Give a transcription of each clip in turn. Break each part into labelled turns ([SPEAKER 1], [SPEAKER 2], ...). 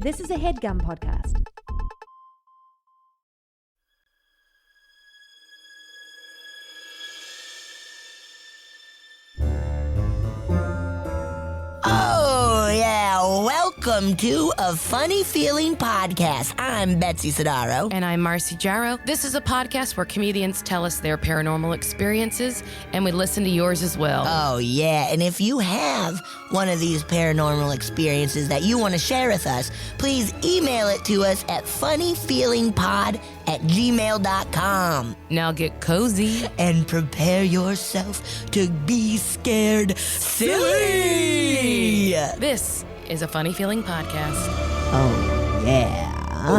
[SPEAKER 1] This is a HeadGum podcast.
[SPEAKER 2] Oh, yeah. Welcome to A Funny Feeling Podcast. I'm Betsy Sidaro.
[SPEAKER 3] And I'm Marcy Jarrow. This is a podcast where comedians tell us their paranormal experiences, and we listen to yours as well.
[SPEAKER 2] Oh, yeah. And if you have one of these paranormal experiences that you want to share with us, please email it to us at funnyfeelingpod@gmail.com.
[SPEAKER 3] Now get cozy.
[SPEAKER 2] And prepare yourself to be scared silly.
[SPEAKER 3] This is a Funny Feeling podcast.
[SPEAKER 2] Oh, yeah.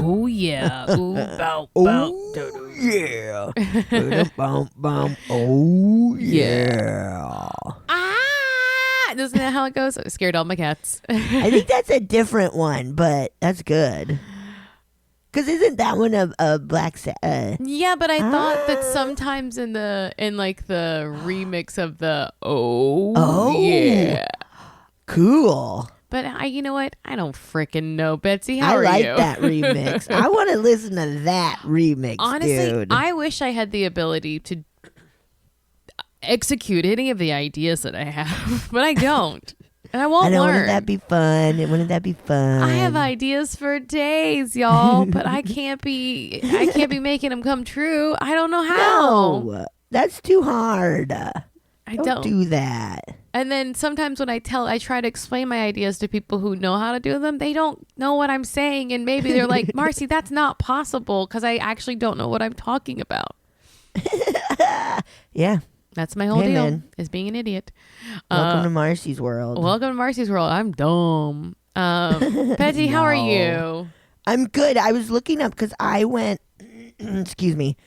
[SPEAKER 3] Oh, yeah. Ooh, bow, bow.
[SPEAKER 2] Oh, yeah. Bum, bum. Oh, yeah.
[SPEAKER 3] Ah! Isn't that how it goes? I scared all my cats.
[SPEAKER 2] I think that's a different one, but that's good. Because isn't that one a Black
[SPEAKER 3] Yeah, but I thought that sometimes in the remix of the yeah.
[SPEAKER 2] Cool.
[SPEAKER 3] But you know what? I don't freaking know, Betsy. How
[SPEAKER 2] I
[SPEAKER 3] are
[SPEAKER 2] like
[SPEAKER 3] you?
[SPEAKER 2] that remix. I want to listen to that remix,
[SPEAKER 3] Honestly,
[SPEAKER 2] dude.
[SPEAKER 3] I wish I had the ability to execute any of the ideas that I have, but I don't. And I won't learn.
[SPEAKER 2] Wouldn't that be fun? Wouldn't that be fun?
[SPEAKER 3] I have ideas for days, y'all, but I can't be making them come true. I don't know how.
[SPEAKER 2] No, that's too hard.
[SPEAKER 3] I
[SPEAKER 2] Don't do that.
[SPEAKER 3] And then sometimes when I try to explain my ideas to people who know how to do them, they don't know what I'm saying. And maybe they're like, Marcy, that's not possible because I actually don't know what I'm talking about.
[SPEAKER 2] Yeah.
[SPEAKER 3] That's my whole deal,
[SPEAKER 2] man.
[SPEAKER 3] is being an idiot.
[SPEAKER 2] Welcome to Marcy's world.
[SPEAKER 3] Welcome to Marcy's world. I'm dumb. Betsy, how are you?
[SPEAKER 2] I'm good. I was looking up because I went, excuse me,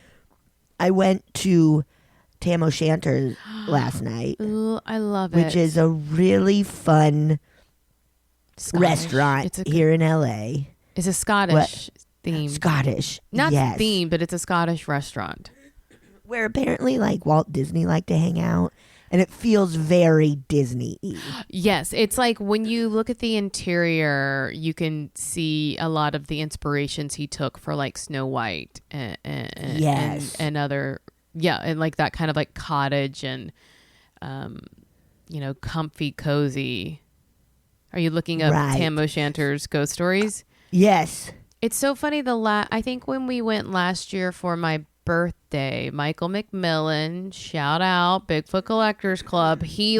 [SPEAKER 2] I went to Tam O'Shanter last night.
[SPEAKER 3] Ooh, I love it.
[SPEAKER 2] Which is a really fun
[SPEAKER 3] Scottish.
[SPEAKER 2] restaurant here in LA.
[SPEAKER 3] It's a Scottish theme.
[SPEAKER 2] Scottish.
[SPEAKER 3] Not
[SPEAKER 2] yes.
[SPEAKER 3] theme, but it's a Scottish restaurant.
[SPEAKER 2] Where apparently like Walt Disney liked to hang out. And it feels very Disney-y.
[SPEAKER 3] Yes, it's like when you look at the interior, you can see a lot of the inspirations he took for like Snow White and other, and like that kind of like cottage and, comfy, cozy. Are you looking up Tam O'Shanter's ghost stories?
[SPEAKER 2] Yes.
[SPEAKER 3] It's so funny. I think when we went last year for my birthday, Michael McMillan, shout out Bigfoot Collectors Club, he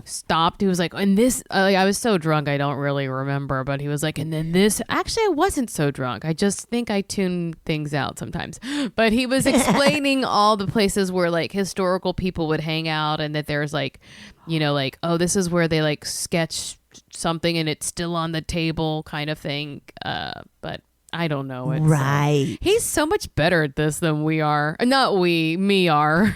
[SPEAKER 3] stopped. He was like, and this I was so drunk I don't really remember, but he was like, and then this, actually I wasn't so drunk, I just think I tune things out sometimes, but he was explaining all the places where like historical people would hang out, and that there's like, this is where they like sketch something and it's still on the table kind of thing, but I don't know.
[SPEAKER 2] Right.
[SPEAKER 3] He's so much better at this than we are. Not we, me are.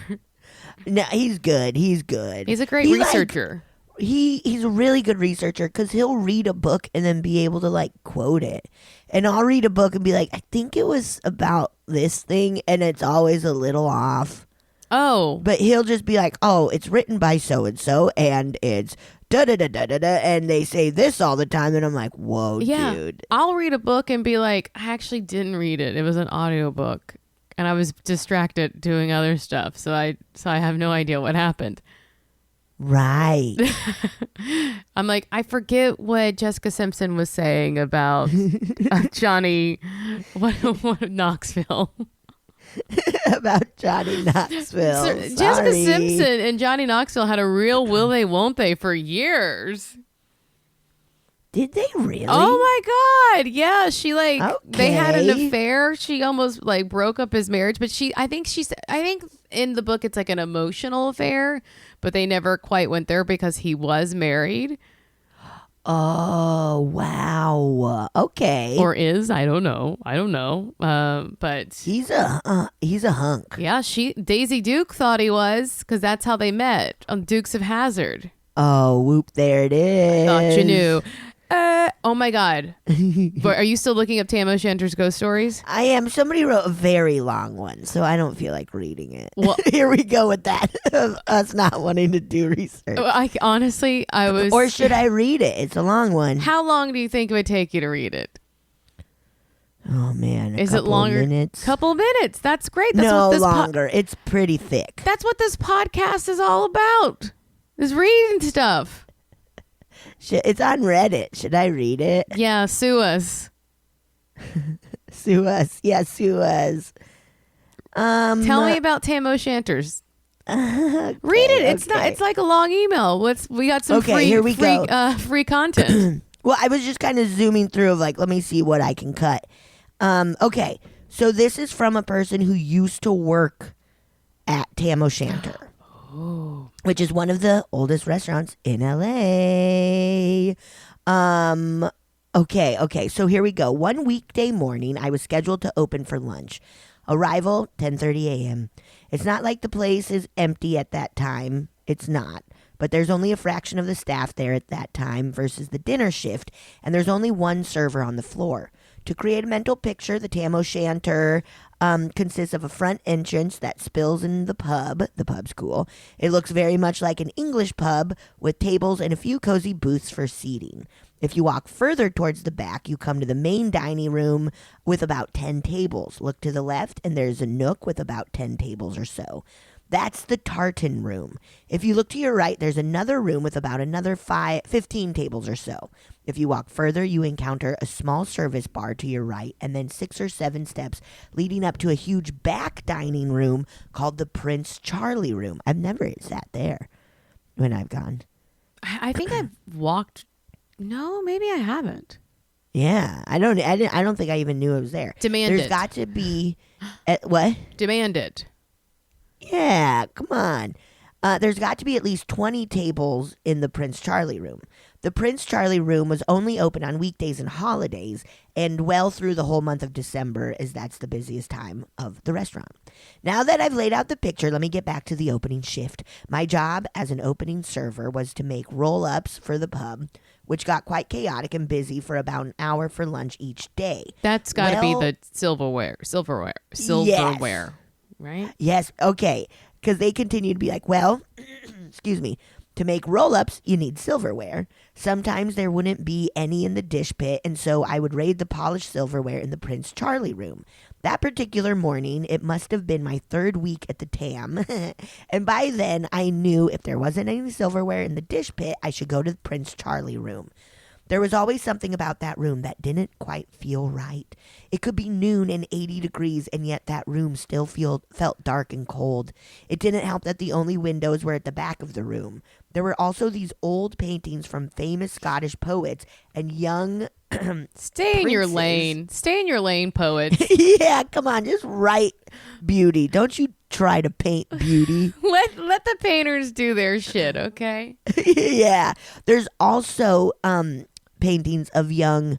[SPEAKER 2] No, he's good. He's good.
[SPEAKER 3] He's a great researcher.
[SPEAKER 2] He's a really good researcher because he'll read a book and then be able to like quote it. And I'll read a book and be like, I think it was about this thing, and it's always a little off.
[SPEAKER 3] Oh.
[SPEAKER 2] But he'll just be like, oh, it's written by so-and-so, and it's da-da-da-da-da-da, and they say this all the time, and I'm like, whoa, dude.
[SPEAKER 3] I'll read a book and be like, I actually didn't read it. It was an audiobook, and I was distracted doing other stuff, so I have no idea what happened.
[SPEAKER 2] Right.
[SPEAKER 3] I'm like, I forget what Jessica Simpson was saying about Johnny Knoxville.
[SPEAKER 2] About Johnny Knoxville.
[SPEAKER 3] Jessica Simpson and Johnny Knoxville had a real will they won't they for years.
[SPEAKER 2] Did they really?
[SPEAKER 3] Oh my God. Yeah. She they had an affair. She almost like broke up his marriage, but I think in the book it's like an emotional affair, but they never quite went there because he was married.
[SPEAKER 2] Oh, wow. Okay.
[SPEAKER 3] Or is, I don't know. But
[SPEAKER 2] he's a hunk.
[SPEAKER 3] Yeah, Daisy Duke thought he was, because that's how they met on Dukes of Hazzard.
[SPEAKER 2] Oh, whoop, there it is.
[SPEAKER 3] I thought you knew. Oh Oh my God. But are you still looking up Tam O'Shanter's ghost stories?
[SPEAKER 2] I am. Somebody wrote a very long one, so I don't feel like reading it.
[SPEAKER 3] Well,
[SPEAKER 2] here we go with that. Of us not wanting to do research.
[SPEAKER 3] I was.
[SPEAKER 2] Or should I read it? It's a long one.
[SPEAKER 3] How long do you think it would take you to read it?
[SPEAKER 2] Oh man,
[SPEAKER 3] Is it longer?
[SPEAKER 2] Minutes?
[SPEAKER 3] Couple minutes. That's great. That's
[SPEAKER 2] no,
[SPEAKER 3] what this
[SPEAKER 2] longer. It's pretty thick.
[SPEAKER 3] That's what this podcast is all about. Is reading stuff.
[SPEAKER 2] It's on Reddit. Should I read it?
[SPEAKER 3] Yeah, sue us.
[SPEAKER 2] Sue us. Yeah, sue us.
[SPEAKER 3] Tell me about Tam O'Shanter's. Read it. It's not. It's like a long email. We got some free content.
[SPEAKER 2] Well, I was just kind of zooming through of like, let me see what I can cut. Okay, so this is from a person who used to work at Tam O'Shanter, which is one of the oldest restaurants in LA. Okay, so here we go. One weekday morning, I was scheduled to open for lunch. Arrival, 10:30 a.m. It's not like the place is empty at that time. It's not. But there's only a fraction of the staff there at that time versus the dinner shift, and there's only one server on the floor. To create a mental picture, the Tam O'Shanter consists of a front entrance that spills in the pub's cool. It looks very much like an English pub with tables and a few cozy booths for seating. If you walk further towards the back, you come to the main dining room with about 10 tables. Look to the left, and there's a nook with about 10 tables or so. That's the tartan room. If you look to your right, there's another room with about another 15 tables or so. If you walk further, you encounter a small service bar to your right, and then 6 or 7 steps leading up to a huge back dining room called the Prince Charlie Room. I've never sat there when I've gone.
[SPEAKER 3] I think I've walked. No, maybe I haven't.
[SPEAKER 2] Yeah, I don't think I even knew it was there.
[SPEAKER 3] Demanded.
[SPEAKER 2] There's got to be what?
[SPEAKER 3] Demanded.
[SPEAKER 2] Yeah, come on. There's got to be at least 20 tables in the Prince Charlie Room. The Prince Charlie Room was only open on weekdays and holidays, and well through the whole month of December, as that's the busiest time of the restaurant. Now that I've laid out the picture, let me get back to the opening shift. My job as an opening server was to make roll-ups for the pub, which got quite chaotic and busy for about an hour for lunch each day.
[SPEAKER 3] That's got to be the silverware.
[SPEAKER 2] Yes.
[SPEAKER 3] Right?
[SPEAKER 2] Yes, okay. Because they continue to be like, well, excuse me, to make roll-ups, you need silverware. Sometimes there wouldn't be any in the dish pit, and so I would raid the polished silverware in the Prince Charlie Room. That particular morning, it must have been my 3rd week at the Tam, and by then I knew if there wasn't any silverware in the dish pit, I should go to the Prince Charlie Room. There was always something about that room that didn't quite feel right. It could be noon and 80 degrees, and yet that room still felt dark and cold. It didn't help that the only windows were at the back of the room. There were also these old paintings from famous Scottish poets and young
[SPEAKER 3] Stay in your lane. Stay in your lane, poets.
[SPEAKER 2] Yeah, come on, just write beauty. Don't you try to paint beauty.
[SPEAKER 3] Let the painters do their shit, okay?
[SPEAKER 2] Yeah. There's also paintings of young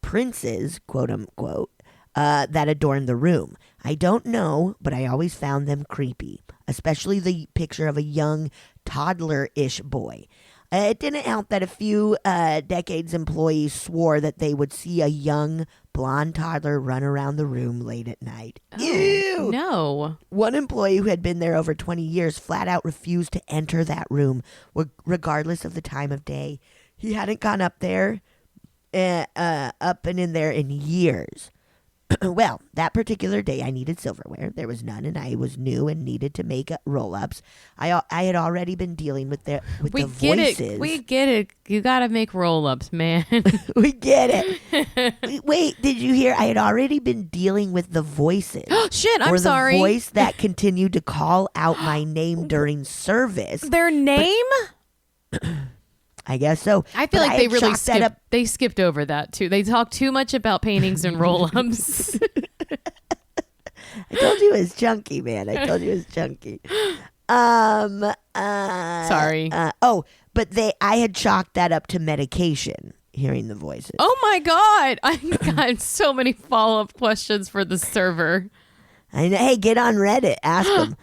[SPEAKER 2] princes, quote unquote, that adorn the room. I don't know, but I always found them creepy, especially the picture of a young toddler-ish boy. It didn't help that a few decades employees swore that they would see a young blonde toddler run around the room late at night.
[SPEAKER 3] Oh,
[SPEAKER 2] Ew!
[SPEAKER 3] No.
[SPEAKER 2] One employee who had been there over 20 years flat out refused to enter that room, regardless of the time of day. He hadn't gone up there, up and in there in years. Well, that particular day I needed silverware. There was none, and I was new and needed to make roll-ups. I had already been dealing with the voices.
[SPEAKER 3] We get it. You got to make roll-ups, man.
[SPEAKER 2] We get it. Wait, did you hear? I had already been dealing with the voices.
[SPEAKER 3] Shit, I'm sorry.
[SPEAKER 2] The voice that continued to call out my name during service.
[SPEAKER 3] Their name?
[SPEAKER 2] I guess so.
[SPEAKER 3] I feel like they skipped over that too. They talked too much about paintings and roll-ups.
[SPEAKER 2] I told you it was chunky, man. I told you it was chunky.
[SPEAKER 3] Sorry.
[SPEAKER 2] But I had chalked that up to medication, hearing the voices.
[SPEAKER 3] Oh my God. I've got so many follow-up questions for the server.
[SPEAKER 2] I know. Hey, get on Reddit. Ask them.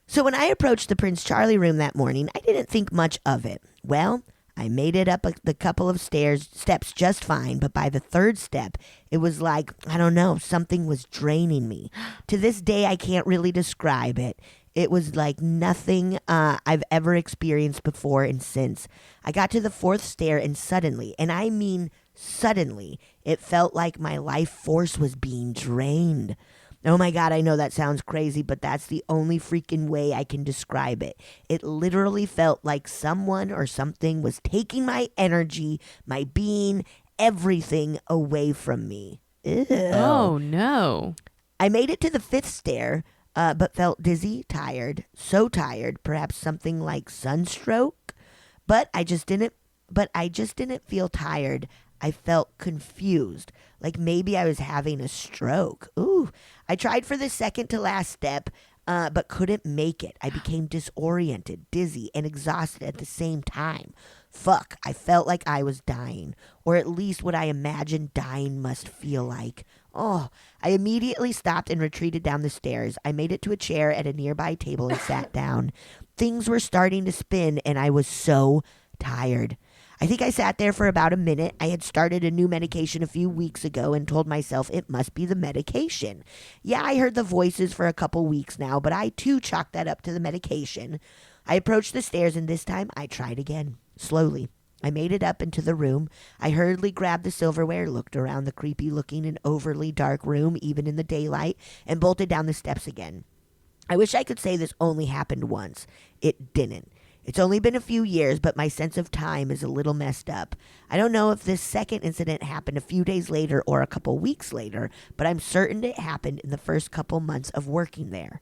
[SPEAKER 2] So when I approached the Prince Charlie room that morning, I didn't think much of it. Well, I made it up the couple of steps just fine, but by the third step, it was like, I don't know, something was draining me. To this day, I can't really describe it. It was like nothing I've ever experienced before and since. I got to the fourth stair and suddenly, and I mean suddenly, it felt like my life force was being drained. Oh my God, I know that sounds crazy, but that's the only freaking way I can describe it. It literally felt like someone or something was taking my energy, my being, everything away from me. Ew.
[SPEAKER 3] Oh, no.
[SPEAKER 2] I made it to the fifth stair, but felt dizzy, tired, so tired, perhaps something like sunstroke. But I just didn't feel tired. I felt confused, like maybe I was having a stroke. Ooh. I tried for the second to last step, but couldn't make it. I became disoriented, dizzy, and exhausted at the same time. Fuck, I felt like I was dying, or at least what I imagined dying must feel like. Oh, I immediately stopped and retreated down the stairs. I made it to a chair at a nearby table and sat down. Things were starting to spin, and I was so tired. I think I sat there for about a minute. I had started a new medication a few weeks ago and told myself it must be the medication. Yeah, I heard the voices for a couple weeks now, but I too chalked that up to the medication. I approached the stairs and this time I tried again, slowly. I made it up into the room. I hurriedly grabbed the silverware, looked around the creepy looking and overly dark room, even in the daylight, and bolted down the steps again. I wish I could say this only happened once. It didn't. It's only been a few years, but my sense of time is a little messed up. I don't know if this second incident happened a few days later or a couple weeks later, but I'm certain it happened in the first couple months of working there.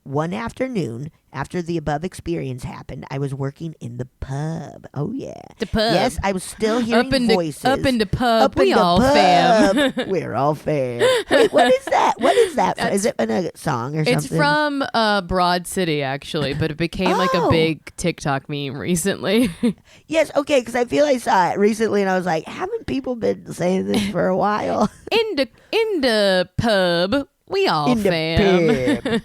[SPEAKER 2] One afternoon, after the above experience happened, I was working in the pub. Oh, yeah.
[SPEAKER 3] The pub.
[SPEAKER 2] Yes, I was still hearing voices.
[SPEAKER 3] Up in the pub.
[SPEAKER 2] Up
[SPEAKER 3] We
[SPEAKER 2] in the
[SPEAKER 3] all
[SPEAKER 2] pub.
[SPEAKER 3] fam.
[SPEAKER 2] We're all fam. Wait, what is that? What is that? Is it in a song or something?
[SPEAKER 3] It's from Broad City, actually, but it became like a big TikTok meme recently.
[SPEAKER 2] Yes, okay, because I feel I saw it recently, and I was like, haven't people been saying this for a while?
[SPEAKER 3] in the pub. We all fam.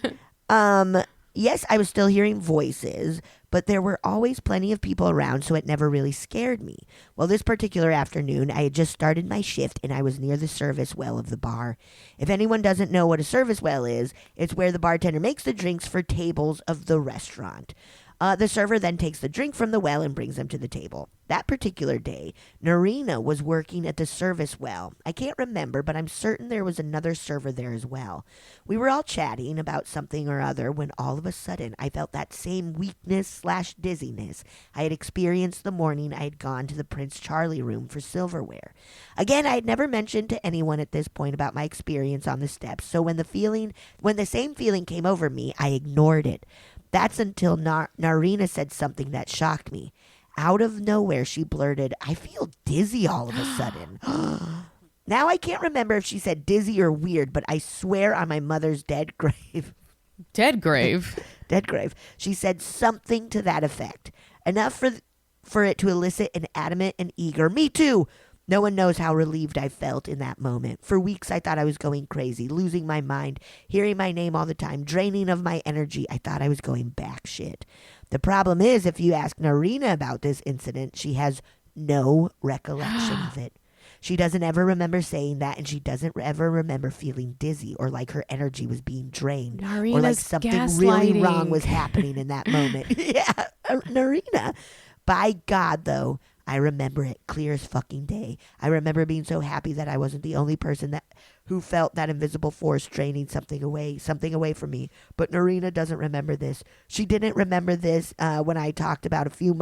[SPEAKER 2] Yes, I was still hearing voices, but there were always plenty of people around, so it never really scared me. Well, this particular afternoon, I had just started my shift, and I was near the service well of the bar. If anyone doesn't know what a service well is, it's where the bartender makes the drinks for tables of the restaurant. The server then takes the drink from the well and brings them to the table. That particular day, Narina was working at the service well. I can't remember, but I'm certain there was another server there as well. We were all chatting about something or other when all of a sudden I felt that same weakness/dizziness I had experienced the morning I had gone to the Prince Charlie room for silverware. Again, I had never mentioned to anyone at this point about my experience on the steps, so when the same feeling came over me, I ignored it. That's until Narina said something that shocked me. Out of nowhere, she blurted, "I feel dizzy all of a sudden." Now I can't remember if she said dizzy or weird, but I swear on my mother's dead grave.
[SPEAKER 3] Dead grave.
[SPEAKER 2] Dead grave. She said something to that effect. Enough for it to elicit an adamant and eager, "Me too." No one knows how relieved I felt in that moment. For weeks, I thought I was going crazy, losing my mind, hearing my name all the time, draining of my energy. I thought I was going batshit. The problem is, if you ask Narina about this incident, she has no recollection of it. She doesn't ever remember saying that, and she doesn't ever remember feeling dizzy or like her energy was being drained.
[SPEAKER 3] Narina's
[SPEAKER 2] or like something really wrong was happening in that moment. Yeah, Narina. By God, though, I remember it clear as fucking day. I remember being so happy that I wasn't the only person who felt that invisible force draining something away from me. But Narina doesn't remember this. She didn't remember this when I talked about it a few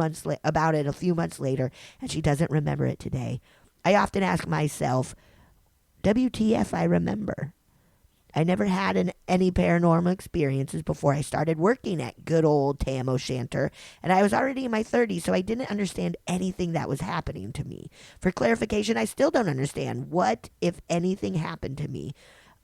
[SPEAKER 2] months later, and she doesn't remember it today. I often ask myself, WTF I remember. I never had any paranormal experiences before I started working at good old Tam O'Shanter, and I was already in my 30s, so I didn't understand anything that was happening to me. For clarification, I still don't understand what, if anything, happened to me.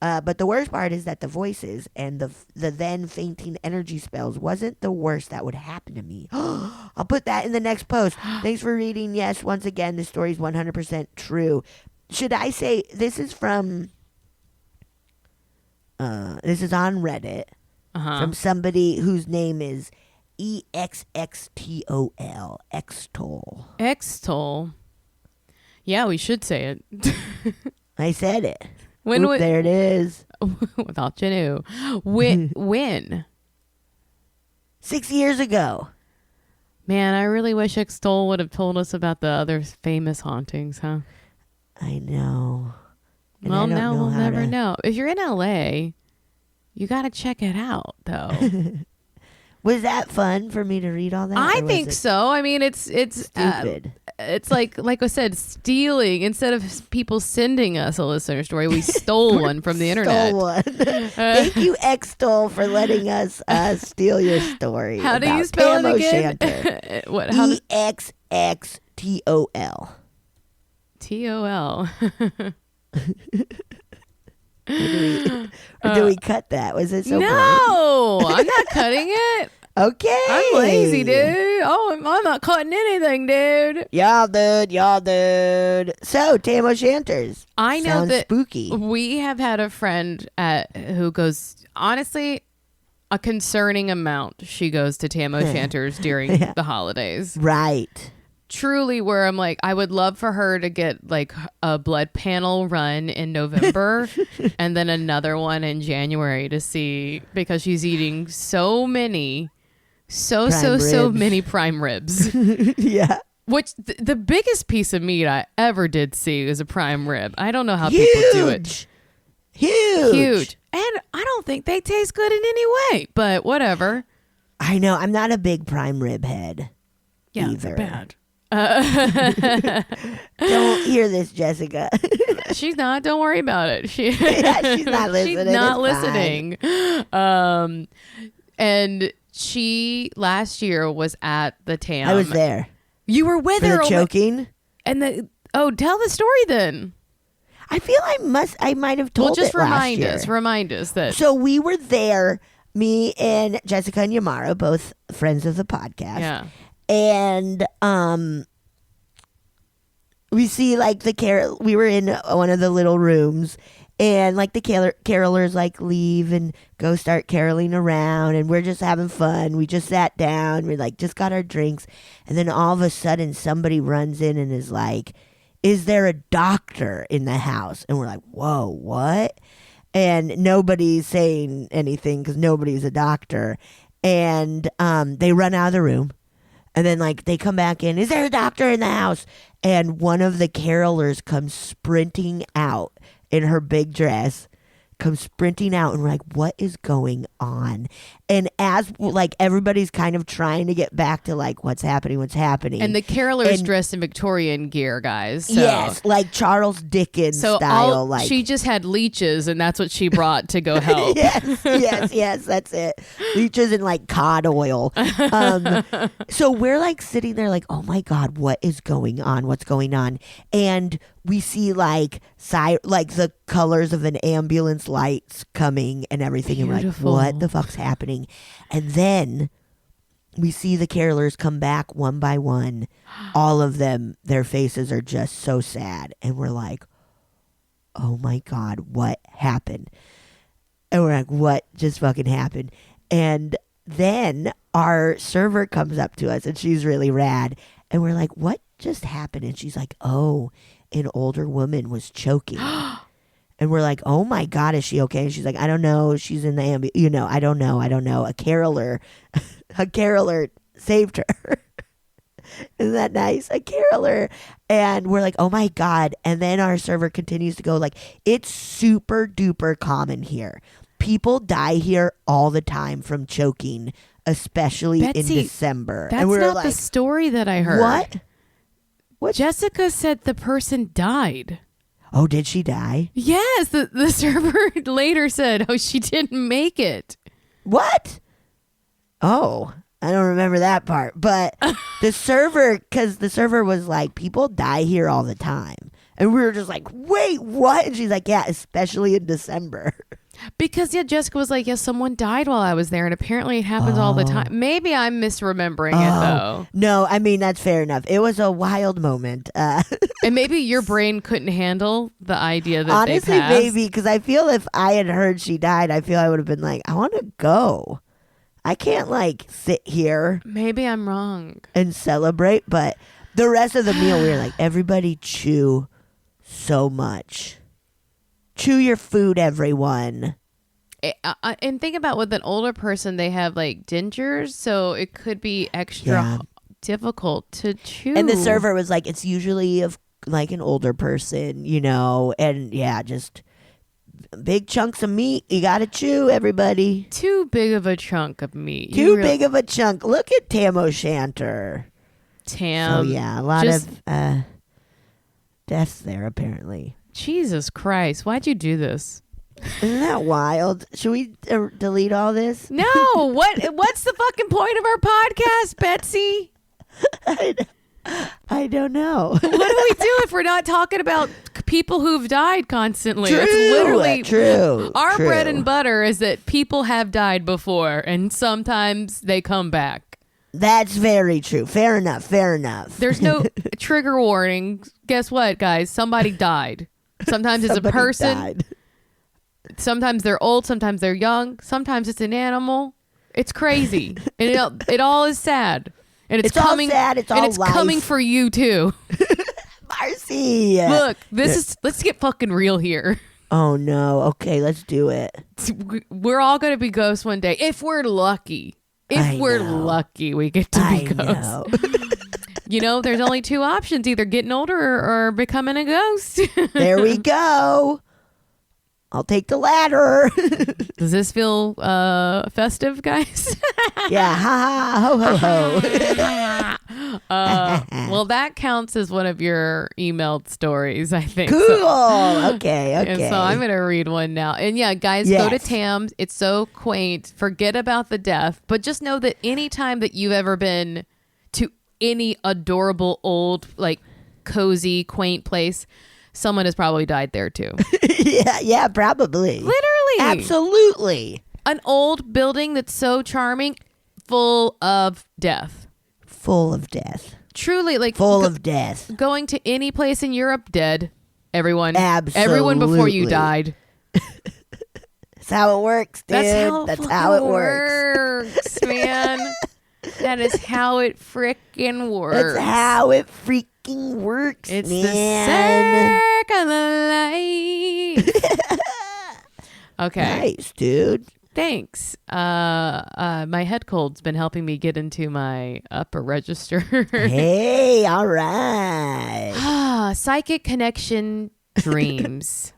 [SPEAKER 2] But the worst part is that the voices and the then fainting energy spells wasn't the worst that would happen to me. I'll put that in the next post. Thanks for reading. Yes, once again, the story is 100% true. Should I say this is from... this is on Reddit from somebody whose name is Exxtol. Extol.
[SPEAKER 3] Extol. Yeah, we should say it.
[SPEAKER 2] I said it.
[SPEAKER 3] When
[SPEAKER 2] Oop, there it is.
[SPEAKER 3] Without you knew. When?
[SPEAKER 2] 6 years ago.
[SPEAKER 3] Man, I really wish Extol would have told us about the other famous hauntings, huh?
[SPEAKER 2] I know. And
[SPEAKER 3] well,
[SPEAKER 2] I don't
[SPEAKER 3] now
[SPEAKER 2] know
[SPEAKER 3] we'll
[SPEAKER 2] how
[SPEAKER 3] never
[SPEAKER 2] to...
[SPEAKER 3] know. If you're in LA, you got to check it out, though.
[SPEAKER 2] Was that fun for me to read all that?
[SPEAKER 3] I think so. I mean, it's
[SPEAKER 2] stupid.
[SPEAKER 3] It's like I said, stealing. Instead of people sending us a listener story, we stole one from the internet.
[SPEAKER 2] Stole one. Thank you, Extol, for letting us steal your story.
[SPEAKER 3] How do you spell
[SPEAKER 2] Tam
[SPEAKER 3] it again?
[SPEAKER 2] O'Shanter.
[SPEAKER 3] What?
[SPEAKER 2] Exxtol.
[SPEAKER 3] TOL.
[SPEAKER 2] Or do we cut that? Was it so boring?
[SPEAKER 3] No, I'm not cutting it.
[SPEAKER 2] Okay.
[SPEAKER 3] I'm lazy, dude. Oh, I'm not cutting anything, dude.
[SPEAKER 2] Y'all, dude. So, Tam O'Shanters.
[SPEAKER 3] I know
[SPEAKER 2] Sounds
[SPEAKER 3] that
[SPEAKER 2] spooky.
[SPEAKER 3] we have had a friend who goes, honestly, a concerning amount. She goes to Tam O'Shanters during the holidays.
[SPEAKER 2] Right.
[SPEAKER 3] Truly, where I'm like, I would love for her to get like a blood panel run in November and then another one in January to see, because she's eating so many prime ribs.
[SPEAKER 2] Yeah.
[SPEAKER 3] Which the biggest piece of meat I ever did see is a prime rib. I don't know how people do it. Huge. And I don't think they taste good in any way, but whatever.
[SPEAKER 2] I know. I'm not a big prime rib head.
[SPEAKER 3] Yeah,
[SPEAKER 2] either.
[SPEAKER 3] they're bad.
[SPEAKER 2] Don't hear this, Jessica.
[SPEAKER 3] She's not. Don't worry about it.
[SPEAKER 2] She's not listening.
[SPEAKER 3] She's not
[SPEAKER 2] it's
[SPEAKER 3] listening. And she last year was at the Tam.
[SPEAKER 2] I was there.
[SPEAKER 3] You were with
[SPEAKER 2] For
[SPEAKER 3] her.
[SPEAKER 2] the choking?
[SPEAKER 3] And tell the story then.
[SPEAKER 2] I feel I might have told
[SPEAKER 3] just
[SPEAKER 2] it last year.
[SPEAKER 3] remind us that.
[SPEAKER 2] So we were there, me and Jessica and Yamara, both friends of the podcast.
[SPEAKER 3] Yeah.
[SPEAKER 2] And we see like we were in one of the little rooms, and like the carolers like leave and go start caroling around, and we're just having fun. We just sat down, we like just got our drinks, and then all of a sudden somebody runs in and is like, "Is there a doctor in the house?" And we're like, "Whoa, what?" And nobody's saying anything because nobody's a doctor. And they run out of the room. And then, like, they come back in. "Is there a doctor in the house?" And one of the carolers comes sprinting out in her big dress, comes sprinting out, and we're like, what is going on? And as, like, everybody's kind of trying to get back to, like, what's happening.
[SPEAKER 3] And the carolers dressed in Victorian gear, guys. So.
[SPEAKER 2] Yes, like Charles Dickens style. Like
[SPEAKER 3] she just had leeches, and that's what she brought to go help.
[SPEAKER 2] yes, that's it. Leeches and like cod oil. So we're like sitting there like, oh my God, what is going on? What's going on? And we see like the colors of an ambulance lights coming and everything.
[SPEAKER 3] Beautiful.
[SPEAKER 2] And we're like, what the fuck's happening? And then we see the carolers come back one by one. All of them, their faces are just so sad. And we're like, oh my God, what happened? And we're like, what just fucking happened? And then our server comes up to us, and she's really rad. And we're like, what just happened? And she's like, oh, an older woman was choking. And we're like, oh my God, is she okay? And she's like, I don't know. She's in the I don't know. A caroler saved her. Isn't that nice? A caroler. And we're like, oh my God. And then our server continues to go like, it's super duper common here. People die here all the time from choking, especially
[SPEAKER 3] Betsy,
[SPEAKER 2] in December.
[SPEAKER 3] That's
[SPEAKER 2] and we're
[SPEAKER 3] not
[SPEAKER 2] like,
[SPEAKER 3] the story that I heard.
[SPEAKER 2] What?
[SPEAKER 3] Jessica said the person died.
[SPEAKER 2] Oh, did she die?
[SPEAKER 3] Yes, the server later said, oh, she didn't make it.
[SPEAKER 2] What? Oh, I don't remember that part. But because the server was like, people die here all the time. And we were just like, wait, what? And she's like, yeah, especially in December.
[SPEAKER 3] Because, Jessica was like, someone died while I was there. And apparently it happens all the time. Maybe I'm misremembering it, though.
[SPEAKER 2] No, I mean, that's fair enough. It was a wild moment.
[SPEAKER 3] And maybe your brain couldn't handle the idea that
[SPEAKER 2] honestly,
[SPEAKER 3] they passed.
[SPEAKER 2] maybe, because I feel if I had heard she died, I feel I would have been like, I want to go. I can't like sit here
[SPEAKER 3] Maybe I'm wrong.
[SPEAKER 2] and celebrate, but the rest of the meal we were like, everybody chew so much. Chew your food, everyone.
[SPEAKER 3] And think about with an older person, they have like dentures, so it could be extra difficult to chew.
[SPEAKER 2] And the server was like, it's usually of like an older person, you know, and just big chunks of meat. You got to chew, everybody.
[SPEAKER 3] Too big of a chunk of meat.
[SPEAKER 2] Too big of a chunk. Look at Tam O'Shanter.
[SPEAKER 3] Tam.
[SPEAKER 2] So yeah, a lot of deaths there apparently.
[SPEAKER 3] Jesus Christ, why'd you do this?
[SPEAKER 2] Isn't that wild? Should we delete all this?
[SPEAKER 3] No. What's the fucking point of our podcast, Betsy?
[SPEAKER 2] I don't know.
[SPEAKER 3] What do we do if we're not talking about people who've died constantly?
[SPEAKER 2] True.
[SPEAKER 3] It's literally
[SPEAKER 2] True.
[SPEAKER 3] Our bread and butter is that people have died before, and sometimes they come back.
[SPEAKER 2] That's very true. Fair enough.
[SPEAKER 3] There's no trigger warning. Guess what, guys? Somebody died. Sometimes it's a person.
[SPEAKER 2] Died.
[SPEAKER 3] Sometimes they're old. Sometimes they're young. Sometimes it's an animal. It's crazy. And it all is sad. And it's coming.
[SPEAKER 2] All sad. It's all life.
[SPEAKER 3] Coming for you too.
[SPEAKER 2] Marcy.
[SPEAKER 3] Look, let's get fucking real here.
[SPEAKER 2] Oh no. Okay, let's do it.
[SPEAKER 3] We're all going to be ghosts one day if we're lucky. If we're lucky, we get to be ghosts. You know, there's only two options: either getting older or becoming a ghost.
[SPEAKER 2] There we go. I'll take the latter.
[SPEAKER 3] Does this feel festive, guys?
[SPEAKER 2] Yeah, ha ha, ho ho ho.
[SPEAKER 3] Well, that counts as one of your emailed stories, I think.
[SPEAKER 2] Cool.
[SPEAKER 3] So,
[SPEAKER 2] Okay.
[SPEAKER 3] and so I'm going to read one now. And yeah, guys, go to Tam's. It's so quaint. Forget about the death. But just know that anytime that you've ever been to any adorable, old, like cozy, quaint place, someone has probably died there too.
[SPEAKER 2] Yeah, probably.
[SPEAKER 3] Literally.
[SPEAKER 2] Absolutely.
[SPEAKER 3] An old building that's so charming, full of death.
[SPEAKER 2] Full of death.
[SPEAKER 3] Truly, like
[SPEAKER 2] full of death.
[SPEAKER 3] Going to any place in Europe, dead. Everyone.
[SPEAKER 2] Absolutely.
[SPEAKER 3] Everyone before you died.
[SPEAKER 2] That's how it works, dude. That's how it works.
[SPEAKER 3] Man. That is how it frickin' works.
[SPEAKER 2] That's how it freaking works,
[SPEAKER 3] it's
[SPEAKER 2] man.
[SPEAKER 3] The circle of life. Okay.
[SPEAKER 2] Nice, dude.
[SPEAKER 3] Thanks. My head cold's been helping me get into my upper register.
[SPEAKER 2] Hey, all right.
[SPEAKER 3] Psychic connection dreams.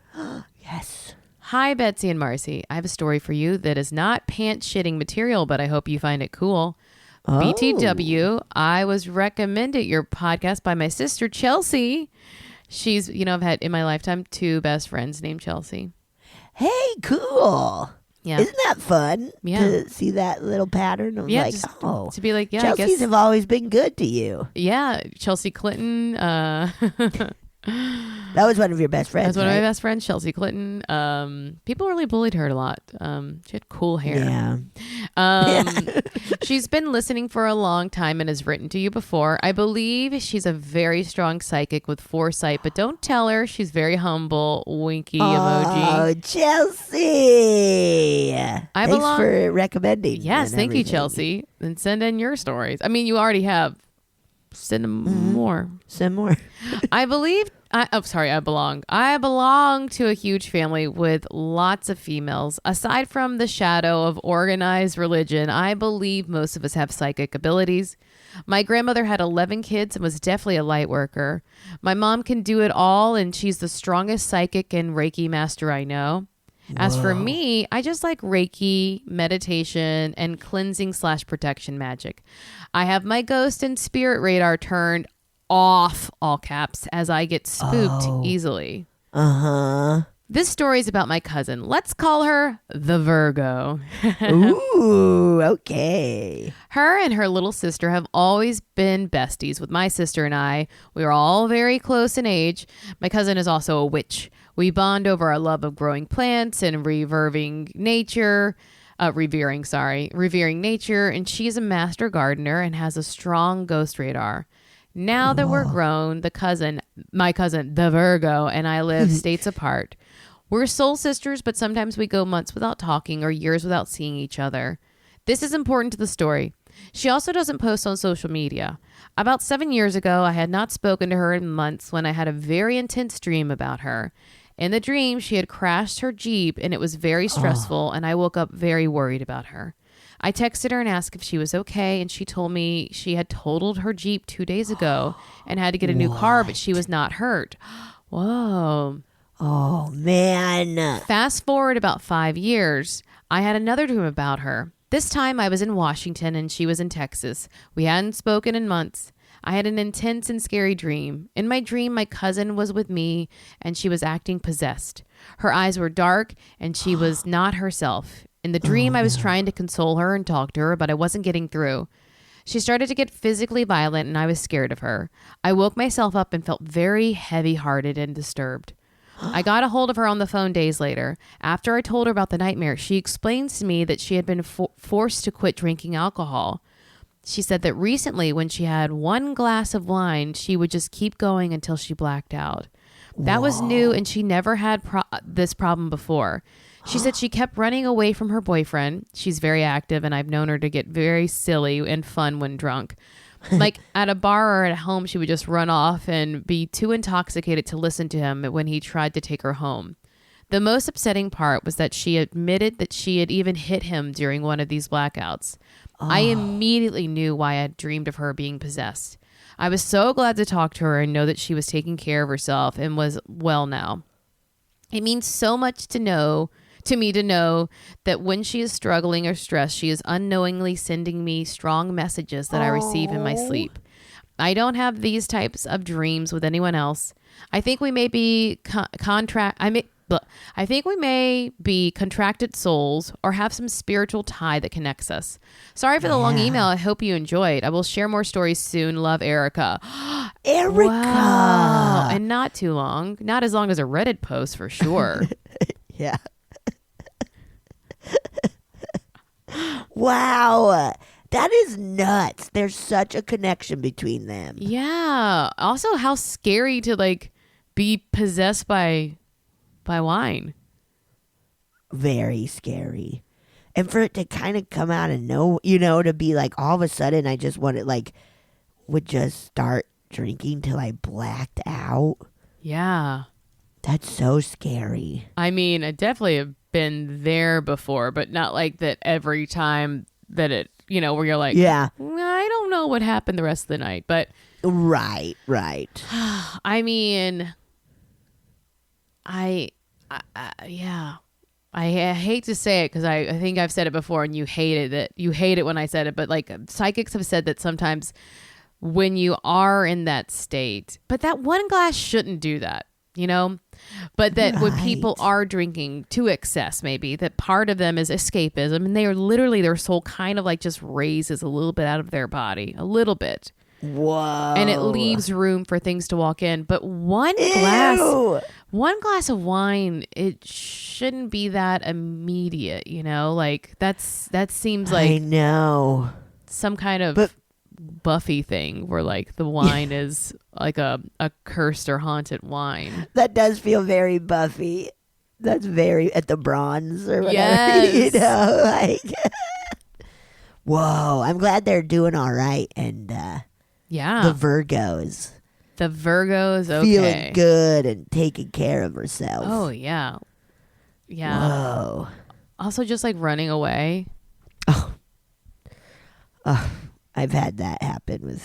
[SPEAKER 2] Yes.
[SPEAKER 3] Hi, Betsy and Marcy. I have a story for you that is not pants-shitting material, but I hope you find it cool.
[SPEAKER 2] Oh.
[SPEAKER 3] BTW, I was recommended your podcast by my sister, Chelsea. She's, I've had in my lifetime 2 best friends named Chelsea.
[SPEAKER 2] Hey, cool.
[SPEAKER 3] Yeah.
[SPEAKER 2] Isn't that fun to see that little pattern of
[SPEAKER 3] to be like,
[SPEAKER 2] Chelsea's
[SPEAKER 3] I guess
[SPEAKER 2] have always been good to you.
[SPEAKER 3] Yeah, Chelsea Clinton.
[SPEAKER 2] That was one of your best friends.
[SPEAKER 3] That's one of my best friends, Chelsea Clinton. People really bullied her a lot. She had cool hair.
[SPEAKER 2] Yeah.
[SPEAKER 3] She's been listening for a long time and has written to you before. I believe she's a very strong psychic with foresight, but don't tell her. She's very humble. Winky emoji.
[SPEAKER 2] Oh, Chelsea. Thanks for recommending.
[SPEAKER 3] Yes, thank you, Chelsea. And send in your stories. I mean, you already have. Send them more.
[SPEAKER 2] Send more.
[SPEAKER 3] I belong. I belong to a huge family with lots of females. Aside from the shadow of organized religion, I believe most of us have psychic abilities. My grandmother had 11 kids and was definitely a light worker. My mom can do it all, and she's the strongest psychic and Reiki master I know. As for me, I just like Reiki, meditation, and cleansing/protection magic. I have my ghost and spirit radar turned off, all caps, as I get spooked easily. This story is about my cousin. Let's call her the Virgo.
[SPEAKER 2] Ooh, okay.
[SPEAKER 3] Her and her little sister have always been besties with my sister and I. We are all very close in age. My cousin is also a witch. We bond over our love of growing plants and revering nature, and she's a master gardener and has a strong ghost radar. Now that we're grown, my cousin, the Virgo, and I live states apart. We're soul sisters, but sometimes we go months without talking or years without seeing each other. This is important to the story. She also doesn't post on social media. About 7 years ago, I had not spoken to her in months when I had a very intense dream about her. In the dream, she had crashed her Jeep and it was very stressful, and I woke up very worried about her. I texted her and asked if she was okay, and she told me she had totaled her Jeep 2 days ago and had to get a new car, but she was not hurt. Whoa.
[SPEAKER 2] Oh, man.
[SPEAKER 3] Fast forward about 5 years, I had another dream about her. This time I was in Washington and she was in Texas. We hadn't spoken in months. I had an intense and scary dream. In my dream, my cousin was with me and she was acting possessed. Her eyes were dark and she was not herself. In the dream, I was trying to console her and talk to her, but I wasn't getting through. She started to get physically violent and I was scared of her. I woke myself up and felt very heavy-hearted and disturbed. I got a hold of her on the phone days later. After I told her about the nightmare, she explains to me that she had been forced to quit drinking alcohol. She said that recently when she had 1 glass of wine, she would just keep going until she blacked out. That was new and she never had this problem before. She said she kept running away from her boyfriend. She's very active and I've known her to get very silly and fun when drunk. Like at a bar or at home, she would just run off and be too intoxicated to listen to him when he tried to take her home. The most upsetting part was that she admitted that she had even hit him during one of these blackouts. I immediately knew why I had dreamed of her being possessed. I was so glad to talk to her and know that she was taking care of herself and was well now. It means so much to me to know that when she is struggling or stressed, she is unknowingly sending me strong messages that I receive in my sleep. I don't have these types of dreams with anyone else. I think we may be contracted souls or have some spiritual tie that connects us. Sorry for the long email. I hope you enjoyed. I will share more stories soon. Love, Erica.
[SPEAKER 2] Erica.
[SPEAKER 3] Wow. And not too long. Not as long as a Reddit post for sure.
[SPEAKER 2] Yeah. Wow. That is nuts. There's such a connection between them.
[SPEAKER 3] Yeah. Also, how scary to like be possessed by wine.
[SPEAKER 2] Very scary. And for it to kind of come out of to be like all of a sudden I just would just start drinking till I blacked out.
[SPEAKER 3] Yeah.
[SPEAKER 2] That's so scary.
[SPEAKER 3] I mean, I definitely have been there before, but not like that every time that it, where you're like,
[SPEAKER 2] yeah,
[SPEAKER 3] I don't know what happened the rest of the night, but
[SPEAKER 2] right.
[SPEAKER 3] I mean, I hate to say it because I think I've said it before and you hate it when I said it, but like psychics have said that sometimes when you are in that state, but that 1 glass shouldn't do that. But that when people are drinking to excess, maybe that part of them is escapism and they are literally their soul kind of like just raises a little bit out of their body, a little bit.
[SPEAKER 2] Whoa.
[SPEAKER 3] And it leaves room for things to walk in. But one glass of wine, it shouldn't be that immediate, like that seems like
[SPEAKER 2] I know
[SPEAKER 3] some kind of Buffy thing where like the wine is like a cursed or haunted wine.
[SPEAKER 2] That does feel very Buffy. That's very at the bronze or whatever.
[SPEAKER 3] Yes.
[SPEAKER 2] Whoa, I'm glad they're doing all right. And
[SPEAKER 3] yeah,
[SPEAKER 2] the Virgo's okay. Feeling good and taking care of herself.
[SPEAKER 3] Oh yeah.
[SPEAKER 2] Whoa.
[SPEAKER 3] Also just like running away.
[SPEAKER 2] Oh, I've had that happen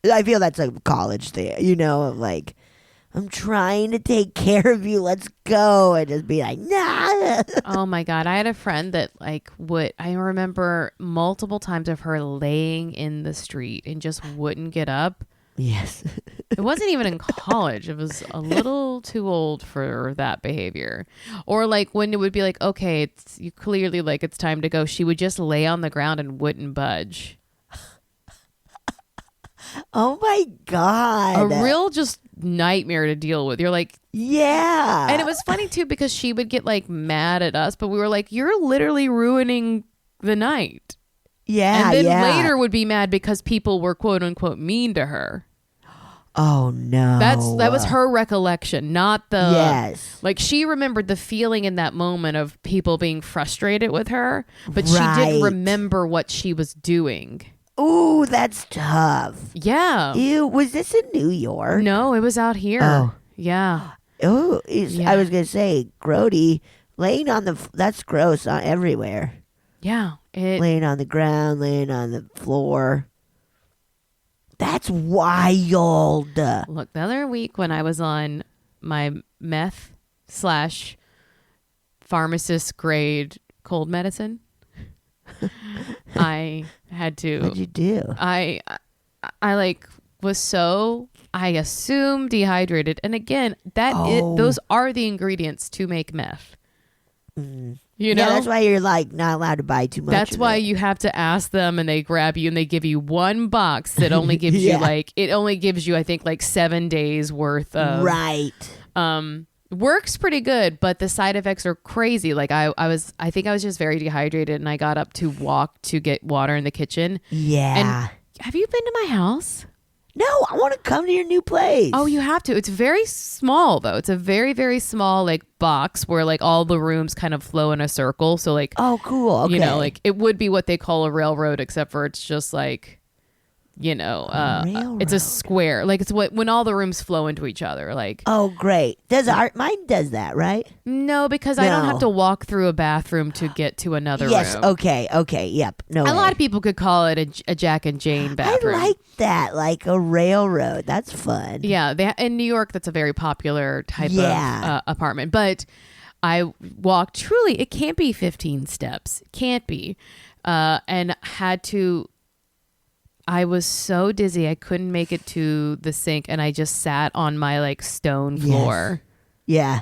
[SPEAKER 2] I feel that's a college thing, like, I'm trying to take care of you. Let's go. And just be like, nah.
[SPEAKER 3] Oh my God. I had a friend that I remember multiple times of her laying in the street and just wouldn't get up.
[SPEAKER 2] Yes.
[SPEAKER 3] It wasn't even in college. It was a little too old for that behavior. Or like when it would be like, okay, it's time to go. She would just lay on the ground and wouldn't budge.
[SPEAKER 2] Oh my God.
[SPEAKER 3] A real just nightmare to deal with. You're like,
[SPEAKER 2] yeah.
[SPEAKER 3] And it was funny too because she would get like mad at us, but we were like, you're literally ruining the night.
[SPEAKER 2] Yeah.
[SPEAKER 3] And then later would be mad because people were quote unquote mean to her.
[SPEAKER 2] Oh no.
[SPEAKER 3] That was her recollection, not the
[SPEAKER 2] Yes.
[SPEAKER 3] Like she remembered the feeling in that moment of people being frustrated with her, but she
[SPEAKER 2] Right.
[SPEAKER 3] didn't remember what she was doing.
[SPEAKER 2] Ooh, that's tough.
[SPEAKER 3] Yeah.
[SPEAKER 2] Ew, was this in New York?
[SPEAKER 3] No, it was out here.
[SPEAKER 2] Oh.
[SPEAKER 3] Yeah.
[SPEAKER 2] Oh,
[SPEAKER 3] Yeah.
[SPEAKER 2] I was gonna say, grody, laying on that's gross everywhere.
[SPEAKER 3] Yeah.
[SPEAKER 2] Laying on the ground, laying on the floor. That's wild.
[SPEAKER 3] Look, the other week when I was on my meth / pharmacist grade cold medicine, I had to.
[SPEAKER 2] What'd you do?
[SPEAKER 3] I was so, I assume, dehydrated. And again, those are the ingredients to make meth. You know?
[SPEAKER 2] Yeah, that's why you're like not allowed to buy too much.
[SPEAKER 3] That's
[SPEAKER 2] of
[SPEAKER 3] why
[SPEAKER 2] it.
[SPEAKER 3] you have to ask them, and they grab you and they give you one box that only gives you I think like 7 days worth of
[SPEAKER 2] right.
[SPEAKER 3] Works pretty good, but the side effects are crazy. Like I think I was just very dehydrated, and I got up to walk to get water in the kitchen.
[SPEAKER 2] Yeah.
[SPEAKER 3] And have you been to my house?
[SPEAKER 2] No, I want to come to your new place.
[SPEAKER 3] Oh, you have to. It's very small though. It's a very, very small like box where like all the rooms kind of flow in a circle. So like,
[SPEAKER 2] oh, cool. Okay.
[SPEAKER 3] You know, like it would be what they call a railroad, except for it's just like, you know, it's a square. Like it's when all the rooms flow into each other. Like,
[SPEAKER 2] oh, great. Mine does that, right?
[SPEAKER 3] No, because I don't have to walk through a bathroom to get to another room.
[SPEAKER 2] Yes. Okay. Yep. No.
[SPEAKER 3] A lot of people could call it a Jack and Jane bathroom.
[SPEAKER 2] I like that, like a railroad. That's fun.
[SPEAKER 3] Yeah, in New York, that's a very popular type of apartment. But I walked. Truly, it can't be 15 steps. Can't be, and had to. I was so dizzy I couldn't make it to the sink, and I just sat on my like stone floor.
[SPEAKER 2] Yes. Yeah.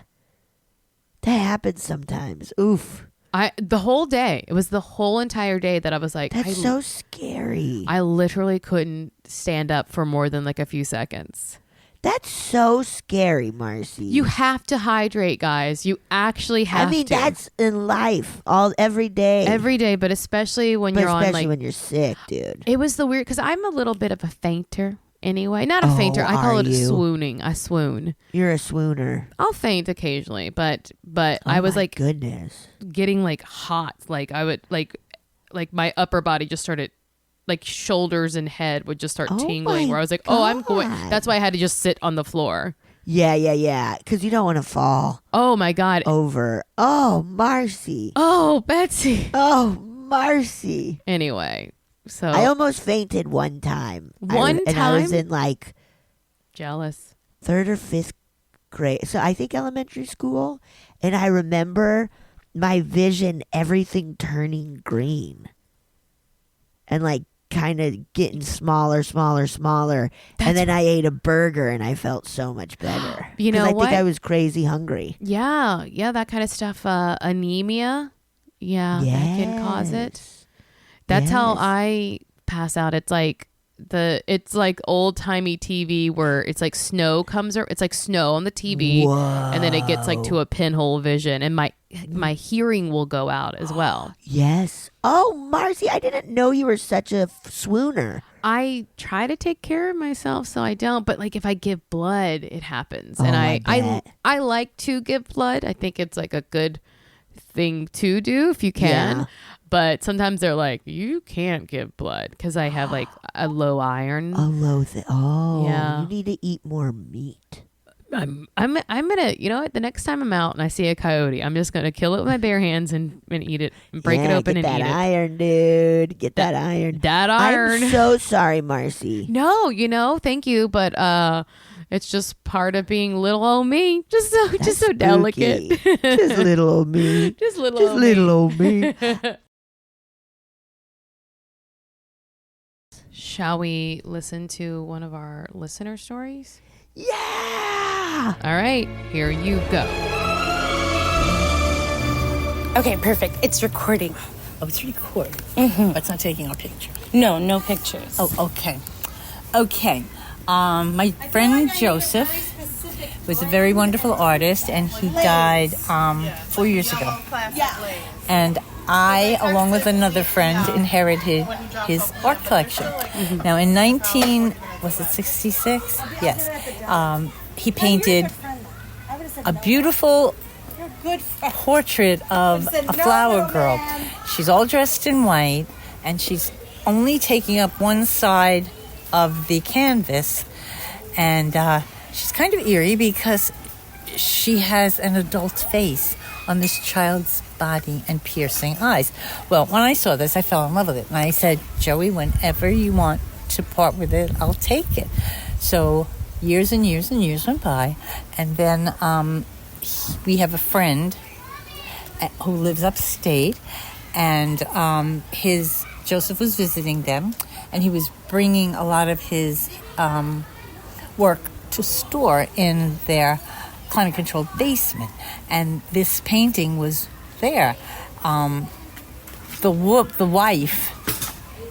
[SPEAKER 2] That happens sometimes. Oof.
[SPEAKER 3] The whole day. It was the whole entire day that I was like,
[SPEAKER 2] that's so scary.
[SPEAKER 3] I literally couldn't stand up for more than like a few seconds.
[SPEAKER 2] That's so scary, Marcy.
[SPEAKER 3] You have to hydrate, guys. You actually have to.
[SPEAKER 2] I mean, that's in life every day.
[SPEAKER 3] Every day, but especially when you're on like...
[SPEAKER 2] Especially when you're sick, dude.
[SPEAKER 3] It was the weird... Because I'm a little bit of a fainter anyway. Not a fainter. I call it swooning. I swoon.
[SPEAKER 2] You're a swooner.
[SPEAKER 3] I'll faint occasionally, but I was like...
[SPEAKER 2] goodness.
[SPEAKER 3] Getting like hot. Like I would like my upper body just started... Like shoulders and head would just start tingling where I was like, oh, I'm going. That's why I had to just sit on the floor.
[SPEAKER 2] Yeah. Because you don't want to fall.
[SPEAKER 3] Oh, my God.
[SPEAKER 2] Over. Oh, Marcy.
[SPEAKER 3] Oh, Betsy.
[SPEAKER 2] Oh, Marcy.
[SPEAKER 3] Anyway, so.
[SPEAKER 2] I almost fainted one time. And I was in like.
[SPEAKER 3] Jealous.
[SPEAKER 2] 3rd or 5th grade. So I think elementary school. And I remember my vision, everything turning green. And like. Kind of getting smaller. And then I ate a burger and I felt so much better.
[SPEAKER 3] You know
[SPEAKER 2] I
[SPEAKER 3] what?
[SPEAKER 2] think I was crazy hungry.
[SPEAKER 3] Yeah, that kind of stuff. Anemia. Yeah, that can cause it. That's how I pass out. It's like old timey TV where it's like snow it's like snow on the TV.
[SPEAKER 2] Whoa.
[SPEAKER 3] And then it gets like to a pinhole vision, and my hearing will go out as well.
[SPEAKER 2] Yes. Oh, Marcy, I didn't know you were such a swooner.
[SPEAKER 3] I try to take care of myself so I don't, but like if I give blood, it happens. And I like to give blood. I think it's like a good thing to do if you can. Yeah. But sometimes they're like, you can't give blood because I have like a low iron.
[SPEAKER 2] Yeah. You need to eat more meat.
[SPEAKER 3] I'm gonna, you know what? The next time I'm out and I see a coyote, I'm just gonna kill it with my bare hands and eat it and break it open and eat it.
[SPEAKER 2] Get that iron, dude. Get that iron.
[SPEAKER 3] That iron.
[SPEAKER 2] I'm so sorry, Marcy.
[SPEAKER 3] No, thank you, but it's just part of being little old me. Just so delicate.
[SPEAKER 2] Just little old me.
[SPEAKER 3] Just little
[SPEAKER 2] old me.
[SPEAKER 3] Shall we listen to one of our listener stories?
[SPEAKER 2] Yeah!
[SPEAKER 3] All right, here you go.
[SPEAKER 4] Okay, perfect. It's recording.
[SPEAKER 5] Oh, it's recording. Mm-hmm. But it's not taking our picture.
[SPEAKER 4] No pictures.
[SPEAKER 5] Oh, okay. Okay. My friend Joseph was a very wonderful artist, and he died 4 years ago. And I, along with another friend, inherited his art collection. Mm-hmm. Now, in was it 66? Yes. He painted a beautiful portrait of a flower girl. She's all dressed in white, and she's only taking up one side of the canvas, and she's kind of eerie because she has an adult face on this child's body and piercing eyes. Well, when I saw this, I fell in love with it, and I said, Joey, whenever you want to part with it, I'll take it. So years and years and years went by, and then we have a friend who lives upstate, and Joseph was visiting them, and he was bringing a lot of his work to store in their climate-controlled basement, and this painting was there. The wife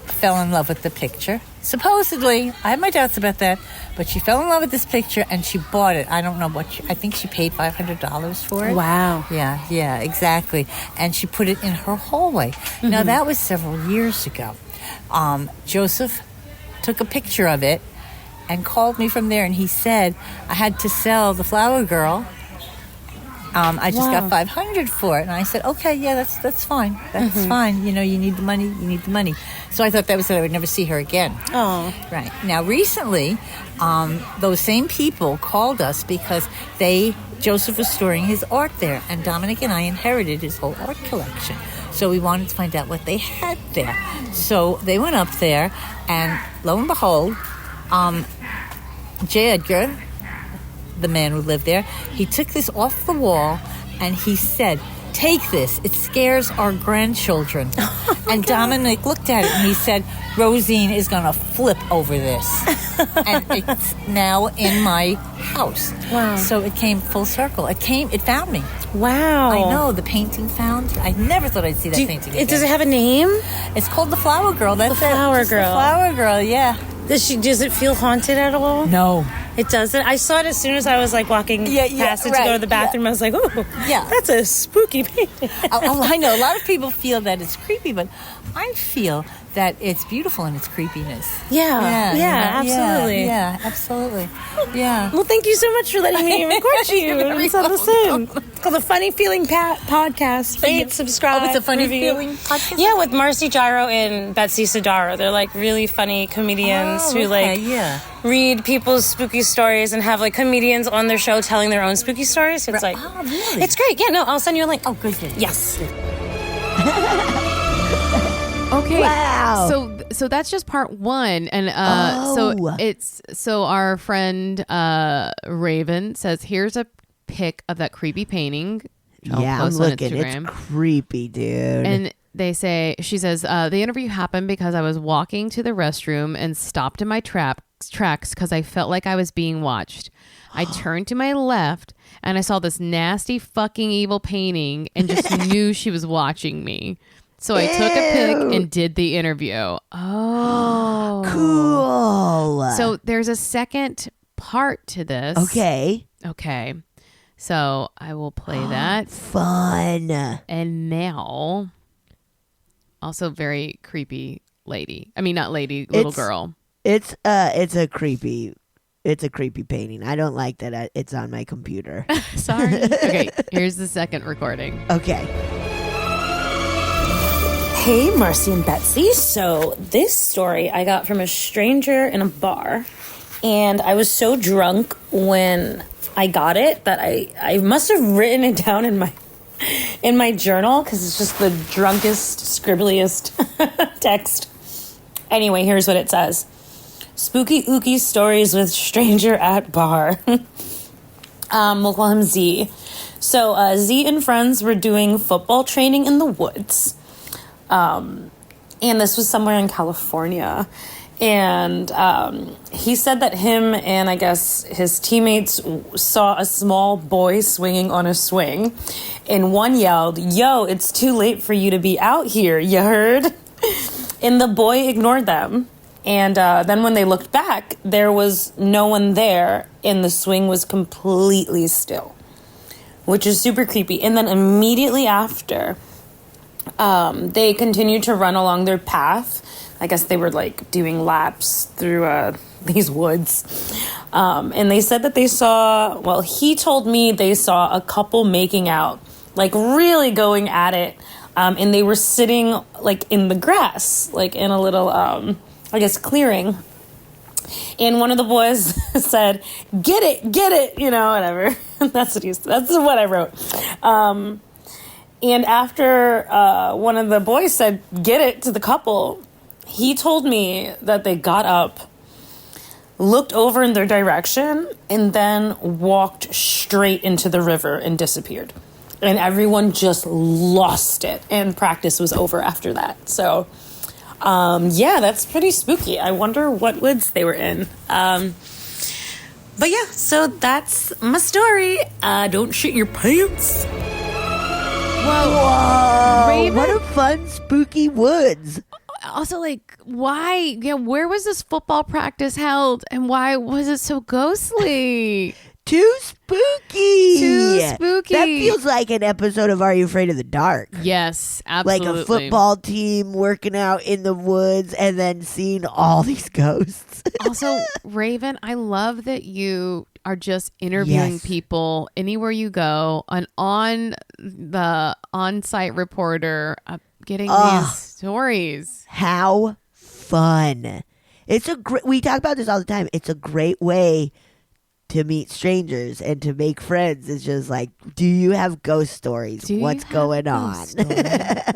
[SPEAKER 5] fell in love with the picture. Supposedly, I have my doubts about that, but she fell in love with this picture and she bought it. I don't know I think she paid $500 for it.
[SPEAKER 4] Wow.
[SPEAKER 5] Yeah, exactly. And she put it in her hallway. Mm-hmm. Now, that was several years ago. Joseph took a picture of it and called me from there, and he said, I had to sell the flower girl. I just got $500 for it. And I said, okay, yeah, that's fine. That's fine. You know, you need the money. So I thought that was that I would never see her again.
[SPEAKER 4] Oh.
[SPEAKER 5] Right. Now, recently, those same people called us because Joseph was storing his art there, and Dominic and I inherited his whole art collection. So we wanted to find out what they had there. So they went up there, and lo and behold, J. Edgar, the man who lived there, he took this off the wall and he said, take this, it scares our grandchildren. And Dominic looked at it and he said, Rosine is going to flip over this. And it's now in my house.
[SPEAKER 4] Wow.
[SPEAKER 5] So it came full circle. It found me.
[SPEAKER 4] Wow.
[SPEAKER 5] I know, the painting found. I never thought I'd see that painting again.
[SPEAKER 4] Does it have a name?
[SPEAKER 5] It's called The Flower Girl. That's
[SPEAKER 4] The Flower Girl.
[SPEAKER 5] The Flower Girl, yeah.
[SPEAKER 4] Does it feel haunted at all?
[SPEAKER 5] No.
[SPEAKER 4] It doesn't? I saw it as soon as I was like walking past it to go to the bathroom. I was like, oh, that's a spooky painting.
[SPEAKER 5] I know. A lot of people feel that it's creepy, but I feel that it's beautiful in its creepiness.
[SPEAKER 4] Absolutely.
[SPEAKER 5] Yeah, absolutely. Yeah.
[SPEAKER 4] Well, thank you so much for letting me record you and send this in. It's called the Funny Feeling Podcast. Rate, subscribe.
[SPEAKER 5] Oh, it's a Funny
[SPEAKER 4] review.
[SPEAKER 5] Feeling Podcast?
[SPEAKER 4] Yeah, with Marcy Gyro and Betsy Sidaro. They're like really funny comedians who read people's spooky stories and have like comedians on their show telling their own spooky stories. So it's like,
[SPEAKER 5] really?
[SPEAKER 4] It's great. Yeah, no, I'll send you a link.
[SPEAKER 5] Oh, good.
[SPEAKER 4] Yes.
[SPEAKER 3] Okay.
[SPEAKER 2] Wow.
[SPEAKER 3] So that's just part one, and so our friend Raven says, here's a pic of that creepy painting.
[SPEAKER 2] I'm looking. It's creepy, dude.
[SPEAKER 3] And she says, the interview happened because I was walking to the restroom and stopped in my tracks because I felt like I was being watched. I turned to my left and I saw this nasty fucking evil painting and just knew she was watching me. So I took a pic and did the interview. Oh.
[SPEAKER 2] Cool.
[SPEAKER 3] So there's a second part to this.
[SPEAKER 2] Okay.
[SPEAKER 3] So I will play that.
[SPEAKER 2] Fun.
[SPEAKER 3] And now, also very creepy lady. I mean, not lady, little girl.
[SPEAKER 2] It's a creepy painting. I don't like that it's on my computer.
[SPEAKER 3] Sorry. Okay, here's the second recording.
[SPEAKER 2] Okay.
[SPEAKER 4] Hey, Marcy and Betsy. So this story I got from a stranger in a bar, and I was so drunk when I got it that I must have written it down in my journal because it's just the drunkest, scribbliest text. Anyway, here's what it says. Spooky ooky stories with stranger at bar. We'll call him Z. So Z and friends were doing football training in the woods. And this was somewhere in California. And he said that him and I guess his teammates saw a small boy swinging on a swing. And one yelled, "Yo, it's too late for you to be out here, you heard?" And the boy ignored them. And then when they looked back, there was no one there, and the swing was completely still, which is super creepy. And then immediately after, they continued to run along their path I guess they were like doing laps through these woods. And they said that they saw, well, he told me they saw a couple making out, like really going at it. And they were sitting like in the grass, like in a little, I guess, clearing. And one of the boys said, get it, you know, whatever. That's what I wrote. And after one of the boys said, get it to the couple, he told me that they got up, looked over in their direction, and then walked straight into the river and disappeared. And everyone just lost it. And practice was over after that. So, yeah, that's pretty spooky. I wonder what woods they were in. But yeah, so that's my story. Don't shit your pants.
[SPEAKER 2] Whoa!
[SPEAKER 3] Raven?
[SPEAKER 2] What a fun, spooky woods.
[SPEAKER 3] Also, like, why? Yeah, where was this football practice held, and why was it so ghostly?
[SPEAKER 2] Too spooky.
[SPEAKER 3] Too spooky.
[SPEAKER 2] That feels like an episode of Are You Afraid of the Dark?
[SPEAKER 3] Yes, absolutely.
[SPEAKER 2] Like a football team working out in the woods and then seeing all these ghosts.
[SPEAKER 3] Also, Raven, I love that you are just interviewing people anywhere you go, on the on-site reporter, getting these stories.
[SPEAKER 2] How fun. We talk about this all the time. It's a great way to meet strangers and to make friends. It's just like, do you have ghost stories? What's going on?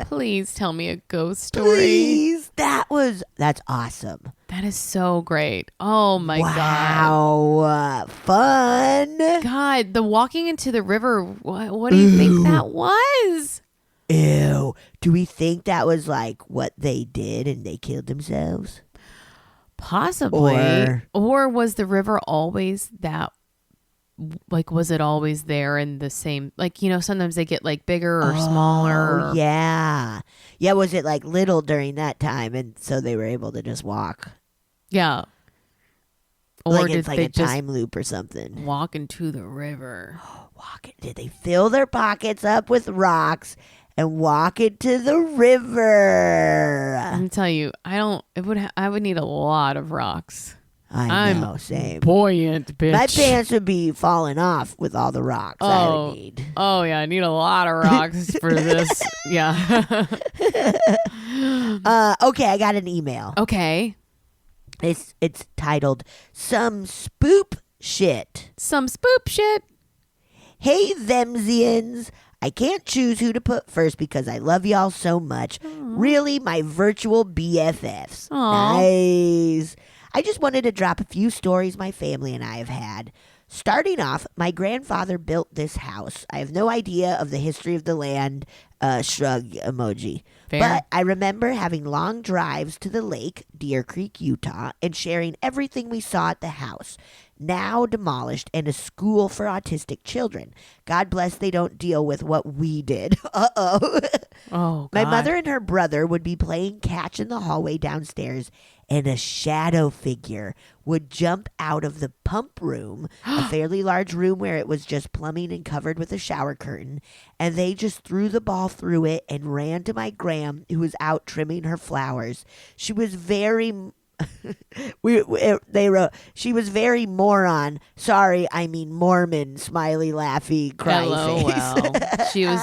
[SPEAKER 3] Please tell me a ghost story.
[SPEAKER 2] Please. That's awesome.
[SPEAKER 3] That is so great. Oh my
[SPEAKER 2] Wow. Fun.
[SPEAKER 3] God, the walking into the river, what do you think that was?
[SPEAKER 2] Ew. Do we think that was like what they did and they killed themselves?
[SPEAKER 3] Possibly. Or was the river always that, like, was it always there in the same, like, you know, sometimes they get like bigger or smaller.
[SPEAKER 2] Yeah. Yeah, was it like little during that time and so they were able to just walk?
[SPEAKER 3] Yeah. Or
[SPEAKER 2] Like
[SPEAKER 3] did
[SPEAKER 2] it's like
[SPEAKER 3] they
[SPEAKER 2] a
[SPEAKER 3] just
[SPEAKER 2] time loop or something.
[SPEAKER 3] walk into the river?
[SPEAKER 2] Did they fill their pockets up with rocks and walk into the river?
[SPEAKER 3] I'm telling you, I would need a lot of rocks.
[SPEAKER 2] I know, same.
[SPEAKER 3] Buoyant, bitch.
[SPEAKER 2] My pants would be falling off with all the rocks I would need.
[SPEAKER 3] Oh yeah, I need a lot of rocks for this. Yeah.
[SPEAKER 2] Okay, I got an email.
[SPEAKER 3] Okay.
[SPEAKER 2] It's titled Some Spoop Shit.
[SPEAKER 3] Some spoop shit.
[SPEAKER 2] Hey, themsians. I can't choose who to put first because I love y'all so much. Really, my virtual BFFs.
[SPEAKER 3] Aw.
[SPEAKER 2] Nice. I just wanted to drop a few stories my family and I have had. Starting off, my grandfather built this house. I have no idea of the history of the land. Shrug emoji.
[SPEAKER 3] Fair.
[SPEAKER 2] But I remember having long drives to the lake, Deer Creek, Utah, and sharing everything we saw at the house. Now demolished and a school for autistic children. God bless they don't deal with what we did. Uh-oh.
[SPEAKER 3] Oh,
[SPEAKER 2] My
[SPEAKER 3] God.
[SPEAKER 2] mother and her brother would be playing catch in the hallway downstairs, and a shadow figure would jump out of the pump room, a fairly large room where it was just plumbing and covered with a shower curtain, and they just threw the ball through it and ran to my gram, who was out trimming her flowers. She was very... they wrote, she was very moron. Sorry, I mean Mormon. Smiley, laughy, cry face.
[SPEAKER 3] Well, she was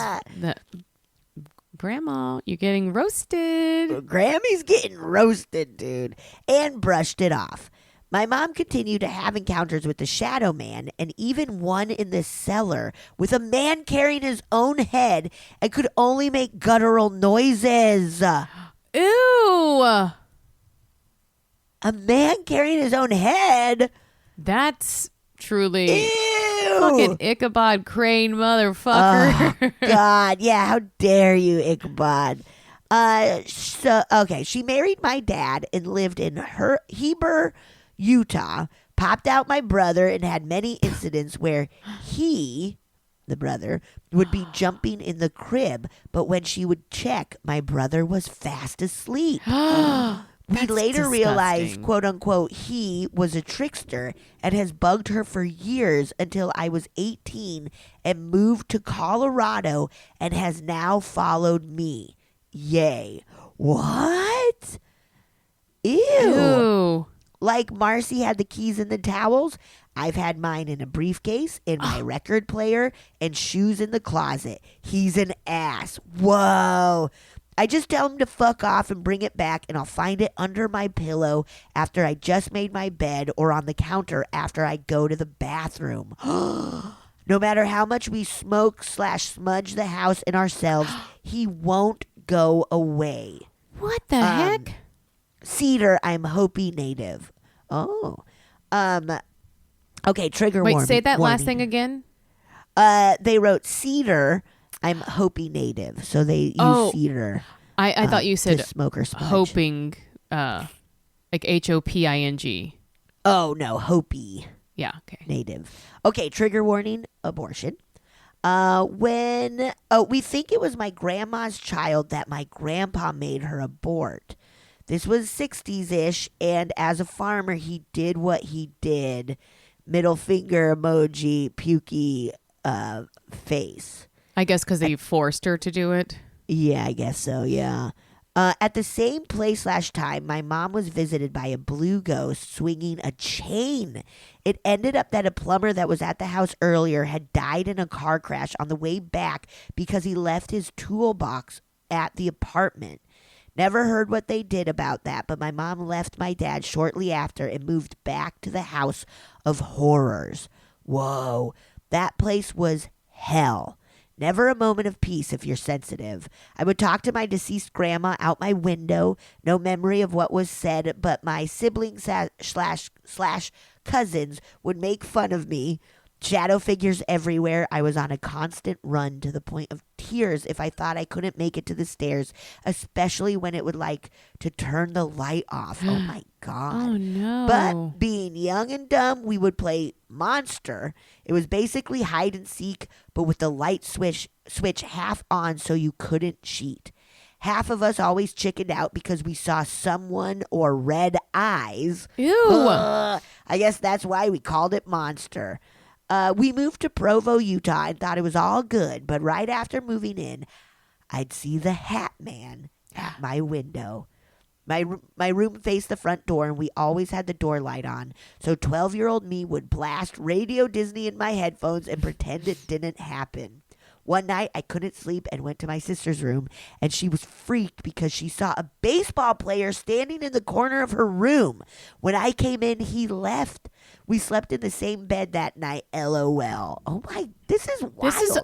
[SPEAKER 3] Grandma, you're getting roasted.
[SPEAKER 2] Grammy's getting roasted, dude. And brushed it off. My mom continued to have encounters with the shadow man, and even one in the cellar with a man carrying his own head and could only make guttural noises.
[SPEAKER 3] Ew.
[SPEAKER 2] A man carrying his own head?
[SPEAKER 3] That's truly
[SPEAKER 2] Ew.
[SPEAKER 3] fucking Ichabod Crane, motherfucker.
[SPEAKER 2] Oh, God, yeah, how dare you, Ichabod. Okay, she married my dad and lived in Heber, Utah, popped out my brother and had many incidents where he, the brother, would be jumping in the crib, but when she would check, my brother was fast asleep. We later realized, quote unquote, he was a trickster and has bugged her for years until I was 18 and moved to Colorado and has now followed me. Yay. What?
[SPEAKER 3] Ew.
[SPEAKER 2] Like Marcy had the keys in the towels, I've had mine in a briefcase, in my record player, and shoes in the closet. He's an ass. Whoa. I just tell him to fuck off and bring it back, and I'll find it under my pillow after I just made my bed or on the counter after I go to the bathroom. No matter how much we smoke/smudge the house and ourselves, he won't go away.
[SPEAKER 3] What the heck?
[SPEAKER 2] Cedar, I'm Hopi native. Oh. Okay, trigger warning.
[SPEAKER 3] Wait, say that last thing again.
[SPEAKER 2] They wrote Cedar, I'm Hopi native. So they use Cedar.
[SPEAKER 3] I thought you said
[SPEAKER 2] smoke or smudge.
[SPEAKER 3] hoping, like HOPING.
[SPEAKER 2] Oh, no, Hopi.
[SPEAKER 3] Yeah, okay.
[SPEAKER 2] Native. Okay, trigger warning, abortion. We think it was my grandma's child that my grandpa made her abort. This was 60s-ish, and as a farmer, he did what he did. Middle finger emoji, pukey face.
[SPEAKER 3] I guess because they forced her to do it.
[SPEAKER 2] Yeah, I guess so, yeah. At the same place/time, my mom was visited by a blue ghost swinging a chain. It ended up that a plumber that was at the house earlier had died in a car crash on the way back because he left his toolbox at the apartment. Never heard what they did about that, but my mom left my dad shortly after and moved back to the house of horrors. Whoa, that place was hell. Never a moment of peace if you're sensitive. I would talk to my deceased grandma out my window. No memory of what was said, but my siblings slash cousins would make fun of me. Shadow figures everywhere. I was on a constant run to the point of tears if I thought I couldn't make it to the stairs, especially when it would like to turn the light off. Oh my God.
[SPEAKER 3] Oh no.
[SPEAKER 2] But being young and dumb, we would play Monster. It was basically hide and seek, but with the light switch half on so you couldn't cheat. Half of us always chickened out because we saw someone or red eyes.
[SPEAKER 3] Ew.
[SPEAKER 2] I guess that's why we called it Monster. We moved to Provo, Utah, and thought it was all good. But right after moving in, I'd see the Hat Man at my window. My room faced the front door, and we always had the door light on. So 12-year-old me would blast Radio Disney in my headphones and pretend it didn't happen. One night, I couldn't sleep and went to my sister's room, and she was freaked because she saw a baseball player standing in the corner of her room. When I came in, he left. We slept in the same bed that night, LOL. Oh my, this is wild.
[SPEAKER 3] This is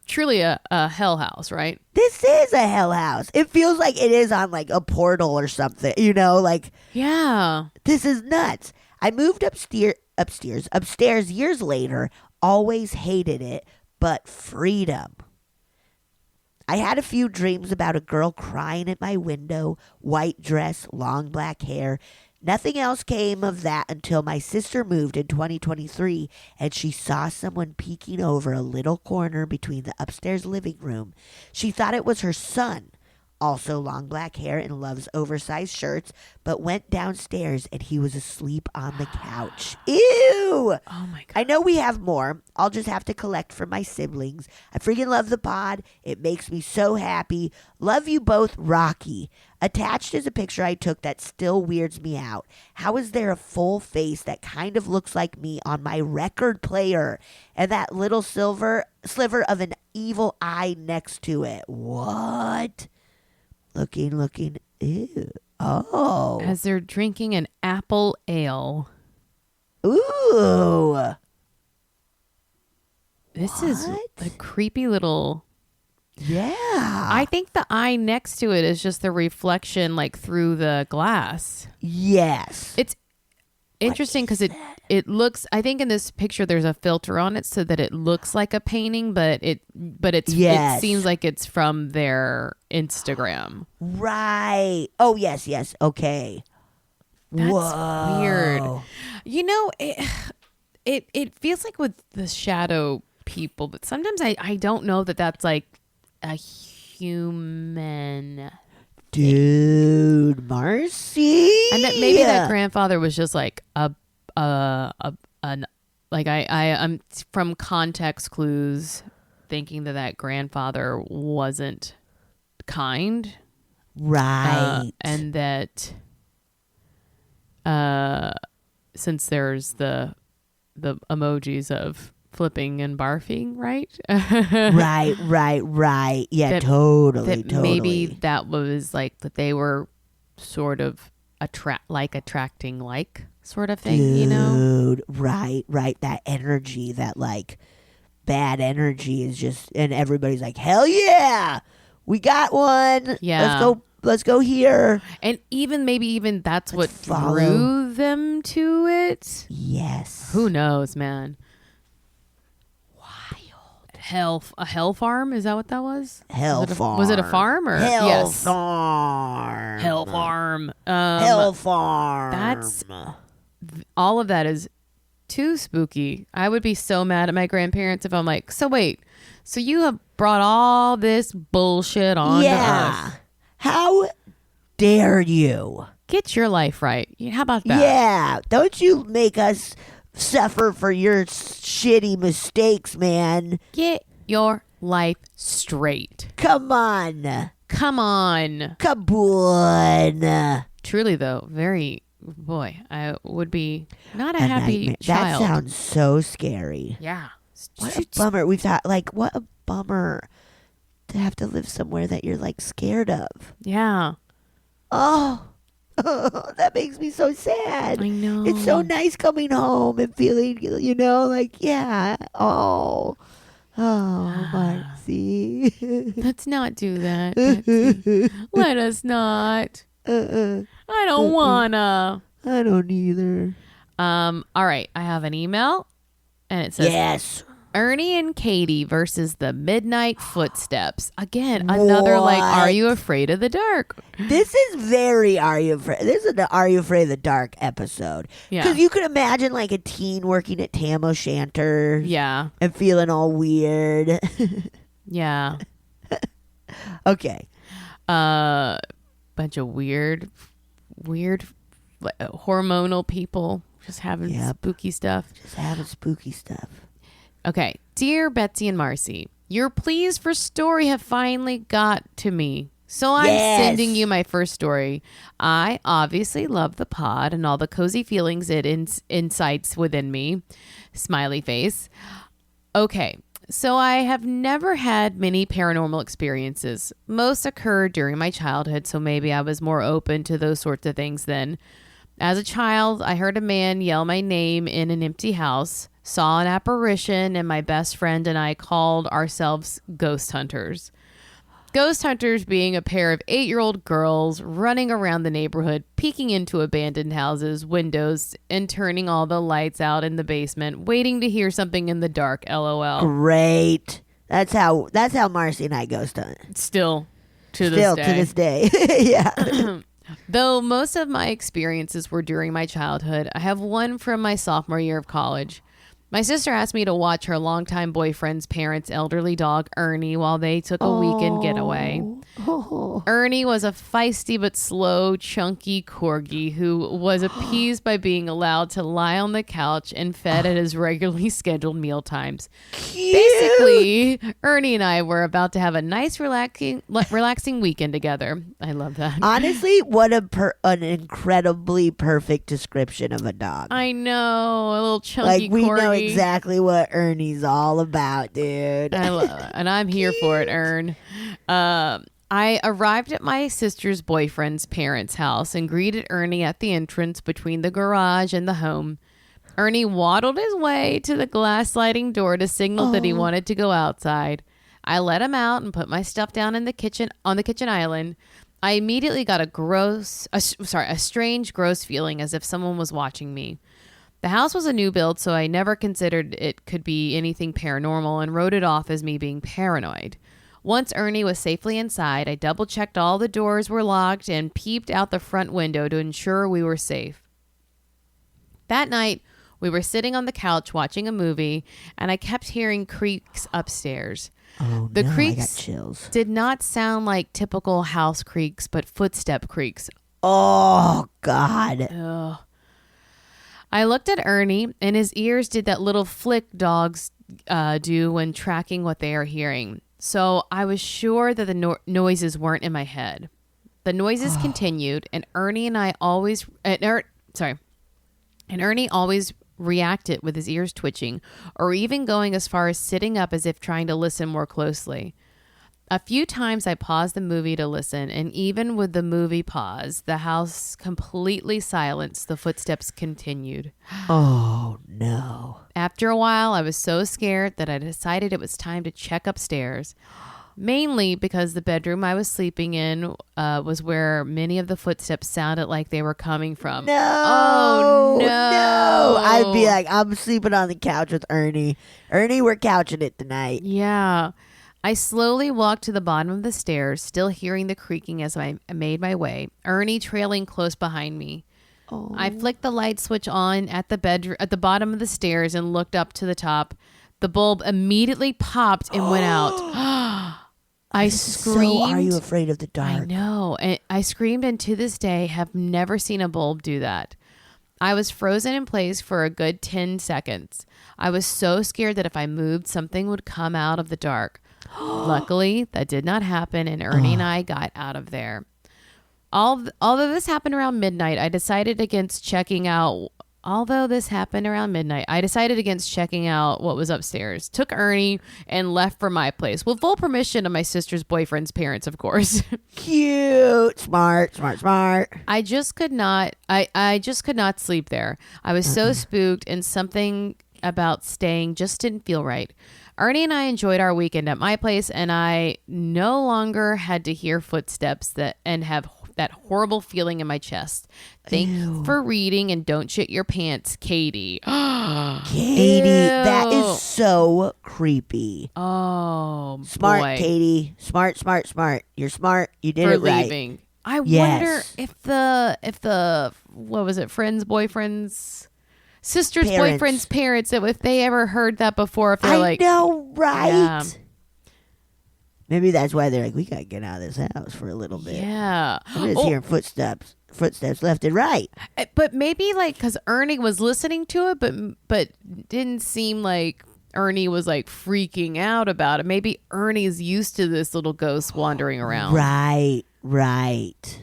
[SPEAKER 3] truly a hell house, right?
[SPEAKER 2] This is a hell house. It feels like it is on like a portal or something, you know, like.
[SPEAKER 3] Yeah.
[SPEAKER 2] This is nuts. I moved upstairs years later, always hated it. But freedom. I had a few dreams about a girl crying at my window, white dress, long black hair. Nothing else came of that until my sister moved in 2023 and she saw someone peeking over a little corner between the upstairs living room. She thought it was her son, also long black hair and loves oversized shirts, but went downstairs and he was asleep on the couch. Ew!
[SPEAKER 3] Oh my God.
[SPEAKER 2] I know we have more. I'll just have to collect from my siblings. I freaking love the pod. It makes me so happy. Love you both, Rocky. Attached is a picture I took that still weirds me out. How is there a full face that kind of looks like me on my record player and that little sliver of an evil eye next to it? What? Looking. Ew. Oh.
[SPEAKER 3] As they're drinking an apple ale.
[SPEAKER 2] Ooh.
[SPEAKER 3] This is a creepy little.
[SPEAKER 2] Yeah.
[SPEAKER 3] I think the eye next to it is just the reflection like through the glass.
[SPEAKER 2] Yes.
[SPEAKER 3] It's interesting because it looks, I think in this picture there's a filter on it so that it looks like a painting, but it seems like it's from their Instagram.
[SPEAKER 2] Right. Oh, yes. Okay.
[SPEAKER 3] That's
[SPEAKER 2] Whoa.
[SPEAKER 3] weird. You know, it feels like with the shadow people, but sometimes I don't know that that's like a human.
[SPEAKER 2] Dude, Marcy.
[SPEAKER 3] And that maybe that grandfather was just like I'm from context clues thinking that grandfather wasn't kind.
[SPEAKER 2] Right.
[SPEAKER 3] And that Since there's the emojis of flipping and barfing, right?
[SPEAKER 2] right. Yeah, totally.
[SPEAKER 3] Maybe that was like that they were sort of attracting sort of thing,
[SPEAKER 2] Dude,
[SPEAKER 3] you know?
[SPEAKER 2] Right. That energy, that like bad energy is just, and everybody's like, hell yeah, we got one.
[SPEAKER 3] Yeah.
[SPEAKER 2] Let's go here.
[SPEAKER 3] And maybe that's what
[SPEAKER 2] follow.
[SPEAKER 3] drew them to it.
[SPEAKER 2] Yes.
[SPEAKER 3] Who knows, man? A hell farm? Is that what that was?
[SPEAKER 2] Farm.
[SPEAKER 3] Was it a farm or
[SPEAKER 2] Hell farm?
[SPEAKER 3] Hell farm.
[SPEAKER 2] Hell farm.
[SPEAKER 3] That's all of that is too spooky. I would be so mad at my grandparents if I'm like, so wait, so you have brought all this bullshit on to us.
[SPEAKER 2] How dare you?
[SPEAKER 3] Get your life right. How about that?
[SPEAKER 2] Yeah. Don't you make us suffer for your shitty mistakes, man.
[SPEAKER 3] Get your life straight.
[SPEAKER 2] Come on.
[SPEAKER 3] Come on. Truly, though, I would be not a happy
[SPEAKER 2] nightmare.
[SPEAKER 3] child.
[SPEAKER 2] That sounds so scary.
[SPEAKER 3] Yeah.
[SPEAKER 2] What a bummer. We've thought, like, what a bummer to have to live somewhere that you're, like, scared of.
[SPEAKER 3] Yeah.
[SPEAKER 2] Oh, that makes me so sad.
[SPEAKER 3] I know.
[SPEAKER 2] It's so nice coming home and feeling, like, yeah. Oh, Marcy.
[SPEAKER 3] Let's not do that, Betsy. Let us not. I don't wanna.
[SPEAKER 2] I don't either.
[SPEAKER 3] All right. I have an email, and it says,
[SPEAKER 2] yes.
[SPEAKER 3] Ernie and Katie versus the Midnight Footsteps. Again, another Are You Afraid of the Dark?
[SPEAKER 2] This is very Are You Afraid? This is an Are You Afraid of the Dark episode.
[SPEAKER 3] Yeah.
[SPEAKER 2] Because you could imagine like a teen working at Tam O'Shanter.
[SPEAKER 3] Yeah.
[SPEAKER 2] And feeling all weird.
[SPEAKER 3] Yeah.
[SPEAKER 2] Okay.
[SPEAKER 3] Bunch of weird hormonal people just having spooky stuff.
[SPEAKER 2] Just having spooky stuff.
[SPEAKER 3] Okay. Dear Betsy and Marcy, your pleas for story have finally got to me. So I'm sending you my first story. I obviously love the pod and all the cozy feelings it incites within me. Smiley face. Okay. So I have never had many paranormal experiences. Most occurred during my childhood, so maybe I was more open to those sorts of things then. As a child, I heard a man yell my name in an empty house, saw an apparition, and my best friend and I called ourselves ghost hunters. Ghost hunters being a pair of 8-year-old girls running around the neighborhood, peeking into abandoned houses, windows, and turning all the lights out in the basement, waiting to hear something in the dark, LOL.
[SPEAKER 2] Great. That's how Marcy and I ghost hunt.
[SPEAKER 3] Still to this day.
[SPEAKER 2] Yeah.
[SPEAKER 3] Though most of my experiences were during my childhood, I have one from my sophomore year of college. My sister asked me to watch her longtime boyfriend's parents' elderly dog, Ernie, while they took a weekend getaway. Ernie was a feisty but slow, chunky corgi who was appeased by being allowed to lie on the couch and fed at his regularly scheduled meal times.
[SPEAKER 2] Cute.
[SPEAKER 3] Basically, Ernie and I were about to have a nice, relaxing weekend together. I love that.
[SPEAKER 2] Honestly, what an incredibly perfect description of a dog.
[SPEAKER 3] I know, a little chunky
[SPEAKER 2] corgi. Like, we know exactly what Ernie's all about, dude.
[SPEAKER 3] I love it. And I'm here for it, Ern. I arrived at my sister's boyfriend's parents' house and greeted Ernie at the entrance between the garage and the home. Ernie waddled his way to the glass sliding door to signal that he wanted to go outside. I let him out and put my stuff down in the kitchen on the kitchen island. I immediately got a strange, gross feeling as if someone was watching me. The house was a new build, so I never considered it could be anything paranormal and wrote it off as me being paranoid. Once Ernie was safely inside, I double-checked all the doors were locked and peeped out the front window to ensure we were safe. That night, we were sitting on the couch watching a movie, and I kept hearing creaks upstairs.
[SPEAKER 2] Oh,
[SPEAKER 3] the creaks
[SPEAKER 2] I got chills.
[SPEAKER 3] did not sound like typical house creaks, but footstep creaks.
[SPEAKER 2] Oh, God.
[SPEAKER 3] Ugh. I looked at Ernie, and his ears did that little flick dogs do when tracking what they are hearing. So I was sure that the noises weren't in my head. The noises continued, and Ernie and I Sorry. And Ernie always reacted with his ears twitching or even going as far as sitting up as if trying to listen more closely. A few times I paused the movie to listen, and even with the movie pause, the house completely silenced. The footsteps continued.
[SPEAKER 2] Oh, no.
[SPEAKER 3] After a while, I was so scared that I decided it was time to check upstairs. Mainly because the bedroom I was sleeping in was where many of the footsteps sounded like they were coming from.
[SPEAKER 2] No.
[SPEAKER 3] Oh, no.
[SPEAKER 2] I'd be like, I'm sleeping on the couch with Ernie. Ernie, we're couching it tonight.
[SPEAKER 3] Yeah. I slowly walked to the bottom of the stairs, still hearing the creaking as I made my way, Ernie trailing close behind me.
[SPEAKER 2] Oh.
[SPEAKER 3] I flicked the light switch on at the bottom of the stairs and looked up to the top. The bulb immediately popped and went out. I screamed.
[SPEAKER 2] So are you afraid of the dark?
[SPEAKER 3] I know. And I screamed, and to this day have never seen a bulb do that. I was frozen in place for a good 10 seconds. I was so scared that if I moved, something would come out of the dark. Luckily, that did not happen, and Ernie and I got out of there. Although this happened around midnight, I decided against checking out what was upstairs. Took Ernie and left for my place with full permission of my sister's boyfriend's parents, of course.
[SPEAKER 2] Cute. Smart.
[SPEAKER 3] I just could not sleep there. I was so spooked, and something about staying just didn't feel right. Ernie and I enjoyed our weekend at my place, and I no longer had to hear footsteps and have that horrible feeling in my chest. Thank you for reading, and don't shit your pants, Katie.
[SPEAKER 2] Katie, that is so creepy.
[SPEAKER 3] Oh,
[SPEAKER 2] smart,
[SPEAKER 3] boy.
[SPEAKER 2] Katie. Smart. You're smart. You did
[SPEAKER 3] For
[SPEAKER 2] it right.
[SPEAKER 3] leaving. I wonder if the what was it? Boyfriend's sister's
[SPEAKER 2] Parents.
[SPEAKER 3] boyfriend's parents, if they ever heard that before, if they're
[SPEAKER 2] I
[SPEAKER 3] like,
[SPEAKER 2] know, right?
[SPEAKER 3] Yeah.
[SPEAKER 2] Maybe that's why they're like, we gotta get out of this house for a little bit.
[SPEAKER 3] yeah.
[SPEAKER 2] I'm just hearing footsteps left and right.
[SPEAKER 3] But maybe because Ernie was listening to it, but didn't seem like Ernie was like freaking out about it. Maybe Ernie's used to this little ghost wandering around.
[SPEAKER 2] Right.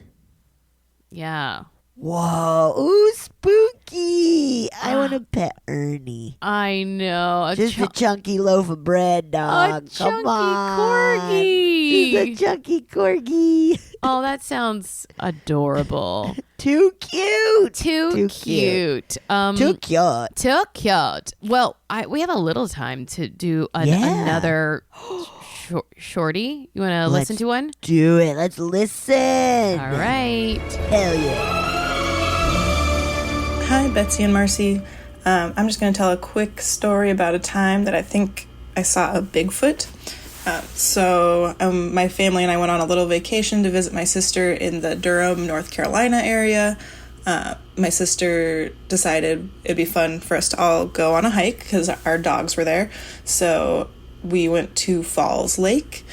[SPEAKER 3] Yeah.
[SPEAKER 2] Whoa, ooh, spooky. I want to pet Ernie.
[SPEAKER 3] I know.
[SPEAKER 2] Just a chunky loaf of bread, dog. Come on.
[SPEAKER 3] Corgi.
[SPEAKER 2] Just a chunky corgi.
[SPEAKER 3] Oh, that sounds adorable.
[SPEAKER 2] Too cute.
[SPEAKER 3] Too cute.
[SPEAKER 2] Too cute.
[SPEAKER 3] Too cute. Well, we have a little time to do another shorty. You want to listen to one?
[SPEAKER 2] Do it. Let's listen.
[SPEAKER 3] All right.
[SPEAKER 2] Hell yeah.
[SPEAKER 6] Hi, Betsy and Marcy. I'm just going to tell a quick story about a time that I think I saw a Bigfoot. My family and I went on a little vacation to visit my sister in the Durham, North Carolina area. My sister decided it'd be fun for us to all go on a hike because our dogs were there. So we went to Falls Lake.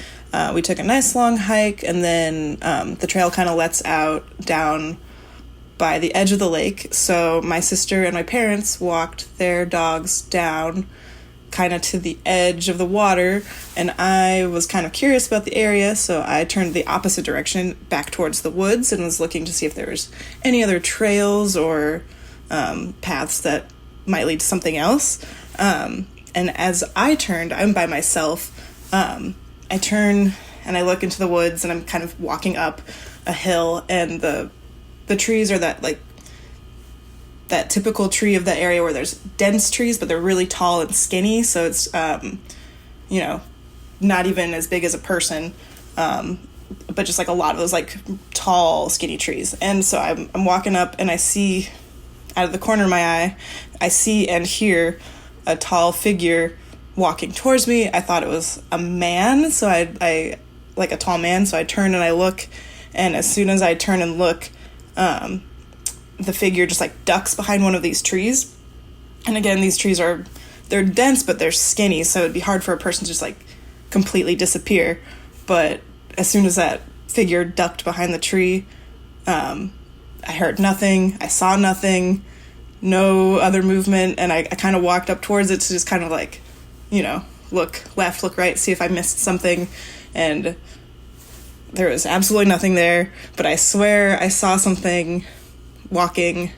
[SPEAKER 6] We took a nice long hike, and then the trail kind of lets out down by the edge of the lake. So my sister and my parents walked their dogs down kind of to the edge of the water, and I was kind of curious about the area, so I turned the opposite direction back towards the woods and was looking to see if there was any other trails or paths that might lead to something else. And as I turned, I'm by myself, I turn and I look into the woods, and I'm kind of walking up a hill, and the trees are that typical tree of that area where there's dense trees, but they're really tall and skinny. So it's, not even as big as a person, but just like a lot of those like tall, skinny trees. And so I'm walking up, and I see out of the corner of my eye, I see and hear a tall figure walking towards me. I thought it was a man. So I like a tall man. So I turn and I look, and as soon as I turn and look, the figure just like ducks behind one of these trees. And again, these trees they're dense, but they're skinny, so it'd be hard for a person to just like completely disappear. But as soon as that figure ducked behind the tree, I heard nothing, I saw nothing, no other movement, and I kind of walked up towards it to just kind of like, look left, look right, see if I missed something, and there was absolutely nothing there. But I swear I saw something walking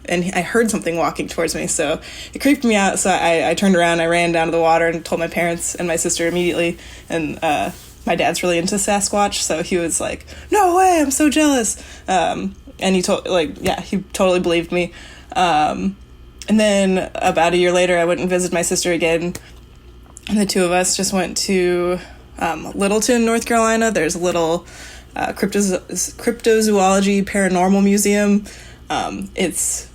[SPEAKER 6] and I heard something walking towards me, so it creeped me out. So I turned around, I ran down to the water and told my parents and my sister immediately. And my dad's really into Sasquatch, so he was like, "No way, I'm so jealous." And he he totally believed me. And then about a year later, I went and visited my sister again, and the two of us just went to Littleton, North Carolina. There's a little cryptozoology paranormal museum. It's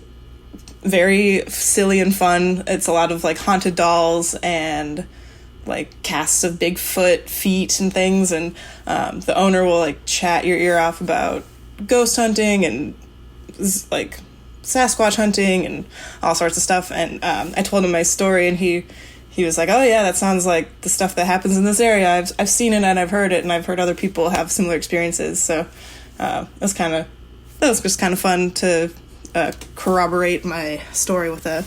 [SPEAKER 6] very silly and fun. It's a lot of like haunted dolls and like casts of Bigfoot feet and things, and the owner will like chat your ear off about ghost hunting and like Sasquatch hunting and all sorts of stuff. And I told him my story, and he was like, "Oh yeah, that sounds like the stuff that happens in this area. I've seen it and I've heard it, and I've heard other people have similar experiences." So that was just kind of fun to corroborate my story with a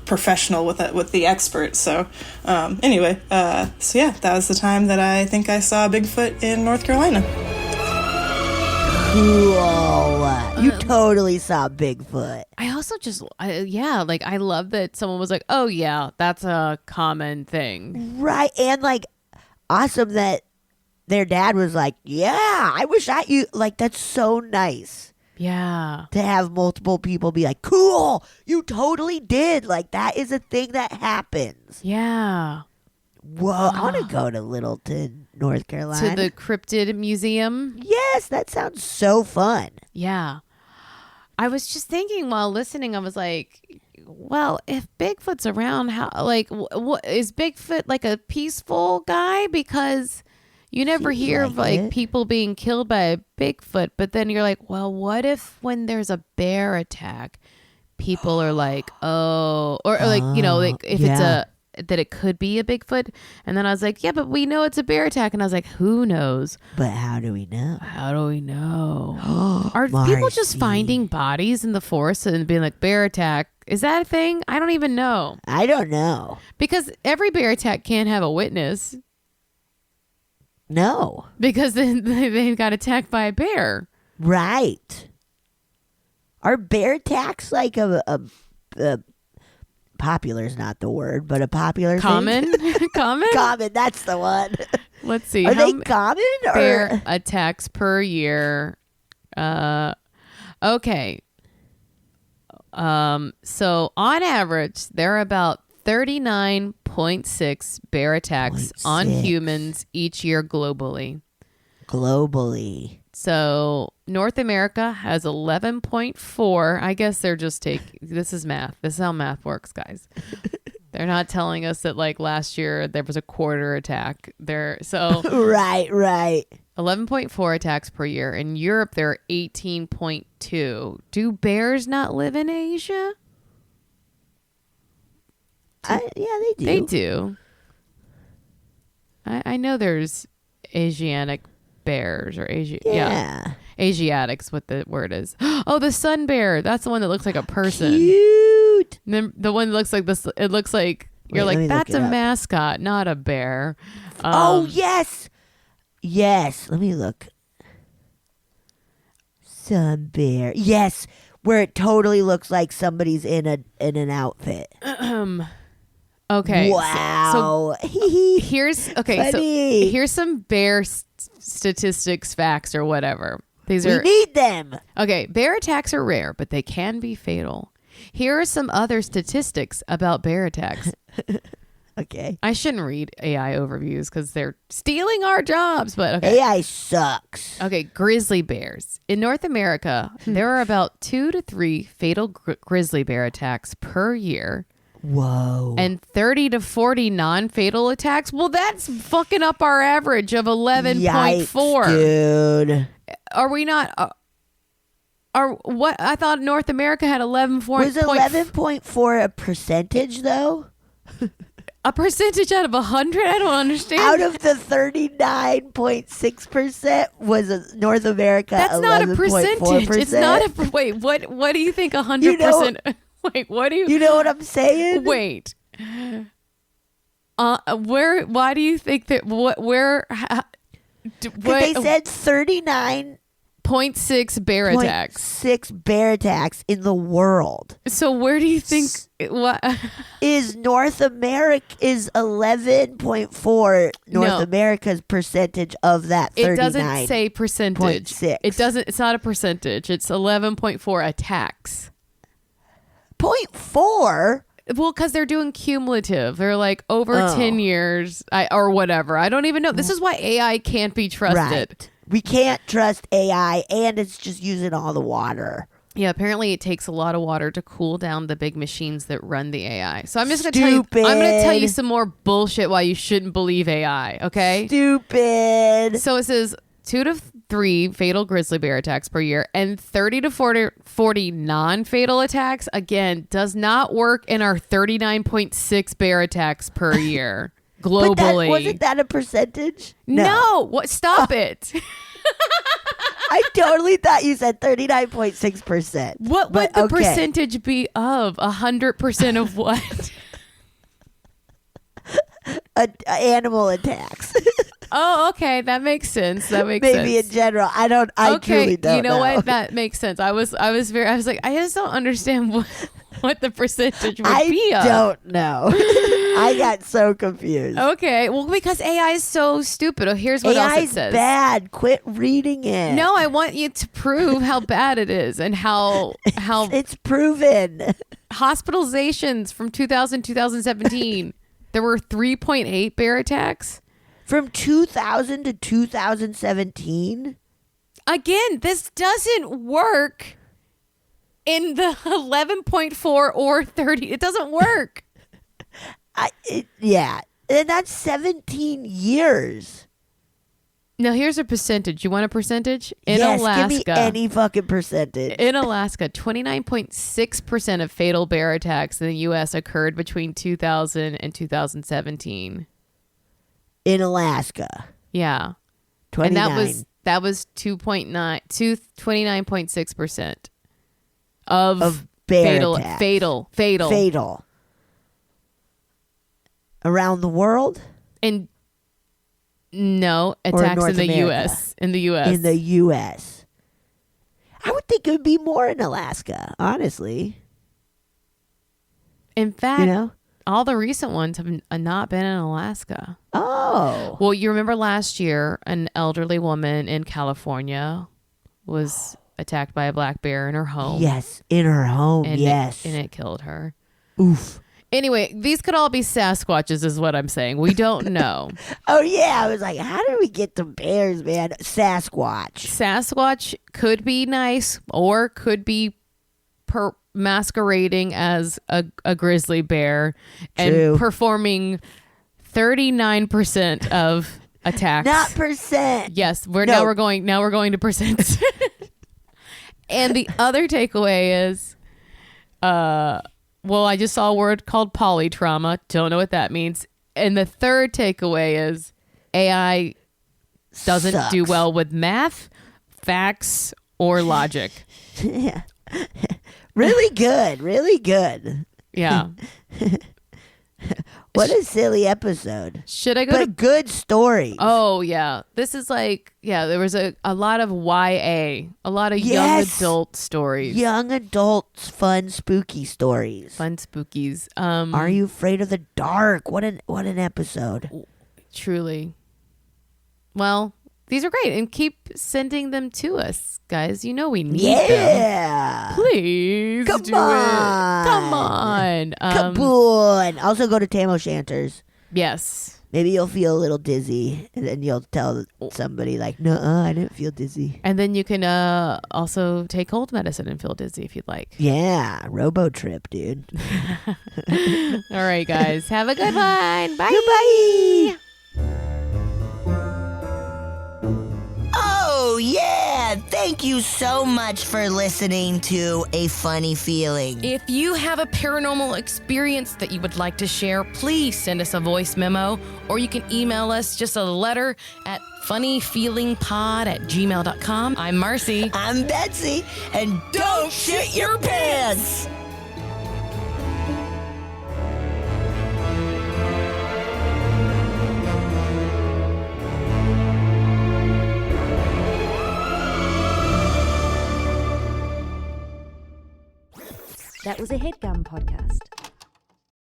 [SPEAKER 6] professional, with the expert. So anyway, so yeah, that was the time that I think I saw Bigfoot in North Carolina.
[SPEAKER 2] Cool. You totally saw Bigfoot.
[SPEAKER 3] I also I love that someone was like, "Oh yeah, that's a common thing."
[SPEAKER 2] Right. And like awesome that their dad was like, "Yeah, I wish you like that's so nice."
[SPEAKER 3] Yeah.
[SPEAKER 2] To have multiple people be like, "Cool, you totally did." Like that is a thing that happens.
[SPEAKER 3] Yeah.
[SPEAKER 2] Whoa, I want to go to Littleton, North Carolina.
[SPEAKER 3] To the Cryptid Museum?
[SPEAKER 2] Yes, that sounds so fun.
[SPEAKER 3] Yeah. I was just thinking while listening, I was like, well, if Bigfoot's around, how, like, what is Bigfoot like a peaceful guy? Because you never hear of like people being killed by a Bigfoot, but then you're like, well, what if when there's a bear attack, people are like, oh, or like, you know, like if it's that it could be a Bigfoot. And then I was like, yeah, but we know it's a bear attack. And I was like, who knows?
[SPEAKER 2] But how do we know?
[SPEAKER 3] Are people just finding bodies in the forest and being like, bear attack? Is that a thing? I don't even know.
[SPEAKER 2] I don't know.
[SPEAKER 3] Because every bear attack can't have a witness.
[SPEAKER 2] No.
[SPEAKER 3] Because then they got attacked by a bear.
[SPEAKER 2] Right. Are bear attacks like a popular is not the word, but a popular
[SPEAKER 3] common
[SPEAKER 2] thing? Common, that's the one.
[SPEAKER 3] Let's see.
[SPEAKER 2] Are they common?
[SPEAKER 3] Bear attacks per year. Okay. So on average, there are about 39.6 bear attacks on humans each year globally. So North America has 11.4. I guess they're just this is math. This is how math works, guys. They're not telling us that like last year there was a quarter attack there. So
[SPEAKER 2] right.
[SPEAKER 3] 11.4 attacks per year. In Europe, there are 18.2. Do bears not live in Asia?
[SPEAKER 2] Yeah, they do.
[SPEAKER 3] They do. I know there's Asiatic bears or Asiatics, what the word is. Oh, the sun bear. That's the one that looks like a person.
[SPEAKER 2] Cute.
[SPEAKER 3] And then the one that looks like this. It looks like you're like, that's a mascot, not a bear.
[SPEAKER 2] Oh yes. Let me look. Sun bear. Yes, where it totally looks like somebody's in an outfit.
[SPEAKER 3] Okay.
[SPEAKER 2] Wow.
[SPEAKER 3] So here's some bear statistics, facts, or whatever. We
[SPEAKER 2] need them.
[SPEAKER 3] Okay. Bear attacks are rare, but they can be fatal. Here are some other statistics about bear attacks.
[SPEAKER 2] Okay.
[SPEAKER 3] I shouldn't read AI overviews because they're stealing our jobs, but okay.
[SPEAKER 2] AI sucks.
[SPEAKER 3] Okay. Grizzly bears. In North America, there are about 2 to 3 fatal grizzly bear attacks per year.
[SPEAKER 2] Whoa.
[SPEAKER 3] And 30 to 40 non-fatal attacks. Well, that's fucking up our average of 11.4.
[SPEAKER 2] Dude.
[SPEAKER 3] Are we not... what? I thought North America had 11.4.
[SPEAKER 2] Was 11.4 a percentage, though?
[SPEAKER 3] A percentage out of 100? I don't understand.
[SPEAKER 2] Out of the 39.6% was North America.
[SPEAKER 3] That's not a percentage. It's not a... Wait, what do you think 100%... Wait, what do you...
[SPEAKER 2] You know what I'm saying?
[SPEAKER 3] Wait. Why do you think that... They
[SPEAKER 2] said 39
[SPEAKER 3] 0.6 bear attacks.
[SPEAKER 2] 0.6 bear attacks in the world.
[SPEAKER 3] So where do you think what
[SPEAKER 2] is North America is 11.4 North America's percentage of that 39?
[SPEAKER 3] It doesn't say percentage.
[SPEAKER 2] 0.6.
[SPEAKER 3] It doesn't. It's not a percentage. It's 11.4 attacks.
[SPEAKER 2] 0.4.
[SPEAKER 3] Well, because they're doing cumulative. They're like over 10 years or whatever. I don't even know. This is why AI can't be trusted.
[SPEAKER 2] Right. We can't trust AI, and it's just using all the water.
[SPEAKER 3] Yeah, apparently it takes a lot of water to cool down the big machines that run the AI. So I'm just going to tell you some more bullshit why you shouldn't believe AI, okay?
[SPEAKER 2] Stupid.
[SPEAKER 3] So it says 2 to 3 fatal grizzly bear attacks per year and 30 to 40 non-fatal attacks. Again, does not work in our 39.6 bear attacks per year globally.
[SPEAKER 2] Wasn't that a percentage?
[SPEAKER 3] No. What? Stop it.
[SPEAKER 2] I totally thought you said 39.6%.
[SPEAKER 3] What would the percentage be of? 100% of what?
[SPEAKER 2] Animal attacks.
[SPEAKER 3] Oh, okay. That makes sense. Maybe
[SPEAKER 2] in general. I truly don't know.
[SPEAKER 3] You know what? That makes sense. I was like, I just don't understand what the percentage would be of.
[SPEAKER 2] I don't know. I got so confused.
[SPEAKER 3] Okay. Well, because AI is so stupid. Oh, here's what else it says.
[SPEAKER 2] AI's bad. Quit reading it.
[SPEAKER 3] No, I want you to prove how bad it is and how
[SPEAKER 2] it's proven.
[SPEAKER 3] Hospitalizations from 2017. There were 3.8 bear attacks.
[SPEAKER 2] From 2000 to 2017?
[SPEAKER 3] Again, this doesn't work in the 11.4 or 30. It doesn't work.
[SPEAKER 2] Yeah. And that's 17 years.
[SPEAKER 3] Now, here's a percentage. You want a percentage? In
[SPEAKER 2] yes,
[SPEAKER 3] Alaska,
[SPEAKER 2] give me any fucking percentage.
[SPEAKER 3] In Alaska, 29.6% of fatal bear attacks in the U.S. occurred between 2000 and 2017.
[SPEAKER 2] In Alaska.
[SPEAKER 3] Yeah.
[SPEAKER 2] 29.
[SPEAKER 3] And that was 29.6% of
[SPEAKER 2] bear
[SPEAKER 3] attacks. Fatal.
[SPEAKER 2] Around the world?
[SPEAKER 3] And no, attacks in the U.S. In the U.S.
[SPEAKER 2] I would think it would be more in Alaska, honestly.
[SPEAKER 3] In fact, all the recent ones have not been in Alaska.
[SPEAKER 2] Oh.
[SPEAKER 3] Well, you remember last year, an elderly woman in California was attacked by a black bear in her home.
[SPEAKER 2] Yes, in her home,
[SPEAKER 3] and
[SPEAKER 2] yes.
[SPEAKER 3] And it killed her.
[SPEAKER 2] Oof.
[SPEAKER 3] Anyway, these could all be Sasquatches is what I'm saying. We don't know.
[SPEAKER 2] Oh, yeah. I was like, how did we get to bears, man? Sasquatch.
[SPEAKER 3] Sasquatch could be nice or could be masquerading as a grizzly bear.
[SPEAKER 2] True.
[SPEAKER 3] And performing 39% of attacks.
[SPEAKER 2] Not percent.
[SPEAKER 3] Yes, now we're going to percent. And the other takeaway is well, I just saw a word called polytrauma. Don't know what that means. And the third takeaway is AI doesn't do well with math, facts, or logic.
[SPEAKER 2] Yeah. Really good. Really good.
[SPEAKER 3] Yeah.
[SPEAKER 2] What a silly episode.
[SPEAKER 3] Should I go to
[SPEAKER 2] good stories?
[SPEAKER 3] Oh, yeah. This is like, there was a lot of YA, a lot of young adult stories.
[SPEAKER 2] Young adults, fun, spooky stories.
[SPEAKER 3] Fun spookies.
[SPEAKER 2] Are You Afraid of the Dark? What an episode.
[SPEAKER 3] Truly. Well, these are great. And keep sending them to us, guys. You know we need them.
[SPEAKER 2] Yeah.
[SPEAKER 3] Please
[SPEAKER 2] Come
[SPEAKER 3] do
[SPEAKER 2] on.
[SPEAKER 3] it. Come on.
[SPEAKER 2] Come on. Also go to Tam O'Shanter's.
[SPEAKER 3] Yes.
[SPEAKER 2] Maybe you'll feel a little dizzy, and then you'll tell somebody like, "No, I didn't feel dizzy."
[SPEAKER 3] And then you can also take cold medicine and feel dizzy if you'd like.
[SPEAKER 2] Yeah, robo trip, dude.
[SPEAKER 3] All right, guys. Have a good one. Bye.
[SPEAKER 2] Goodbye. Oh, yeah. Thank you so much for listening to A Funny Feeling.
[SPEAKER 7] If you have a paranormal experience that you would like to share, please send us a voice memo, or you can email us just a letter at funnyfeelingpod@gmail.com. I'm Marcy.
[SPEAKER 2] I'm Betsy. And don't shit your pants.
[SPEAKER 1] That was a HeadGum podcast.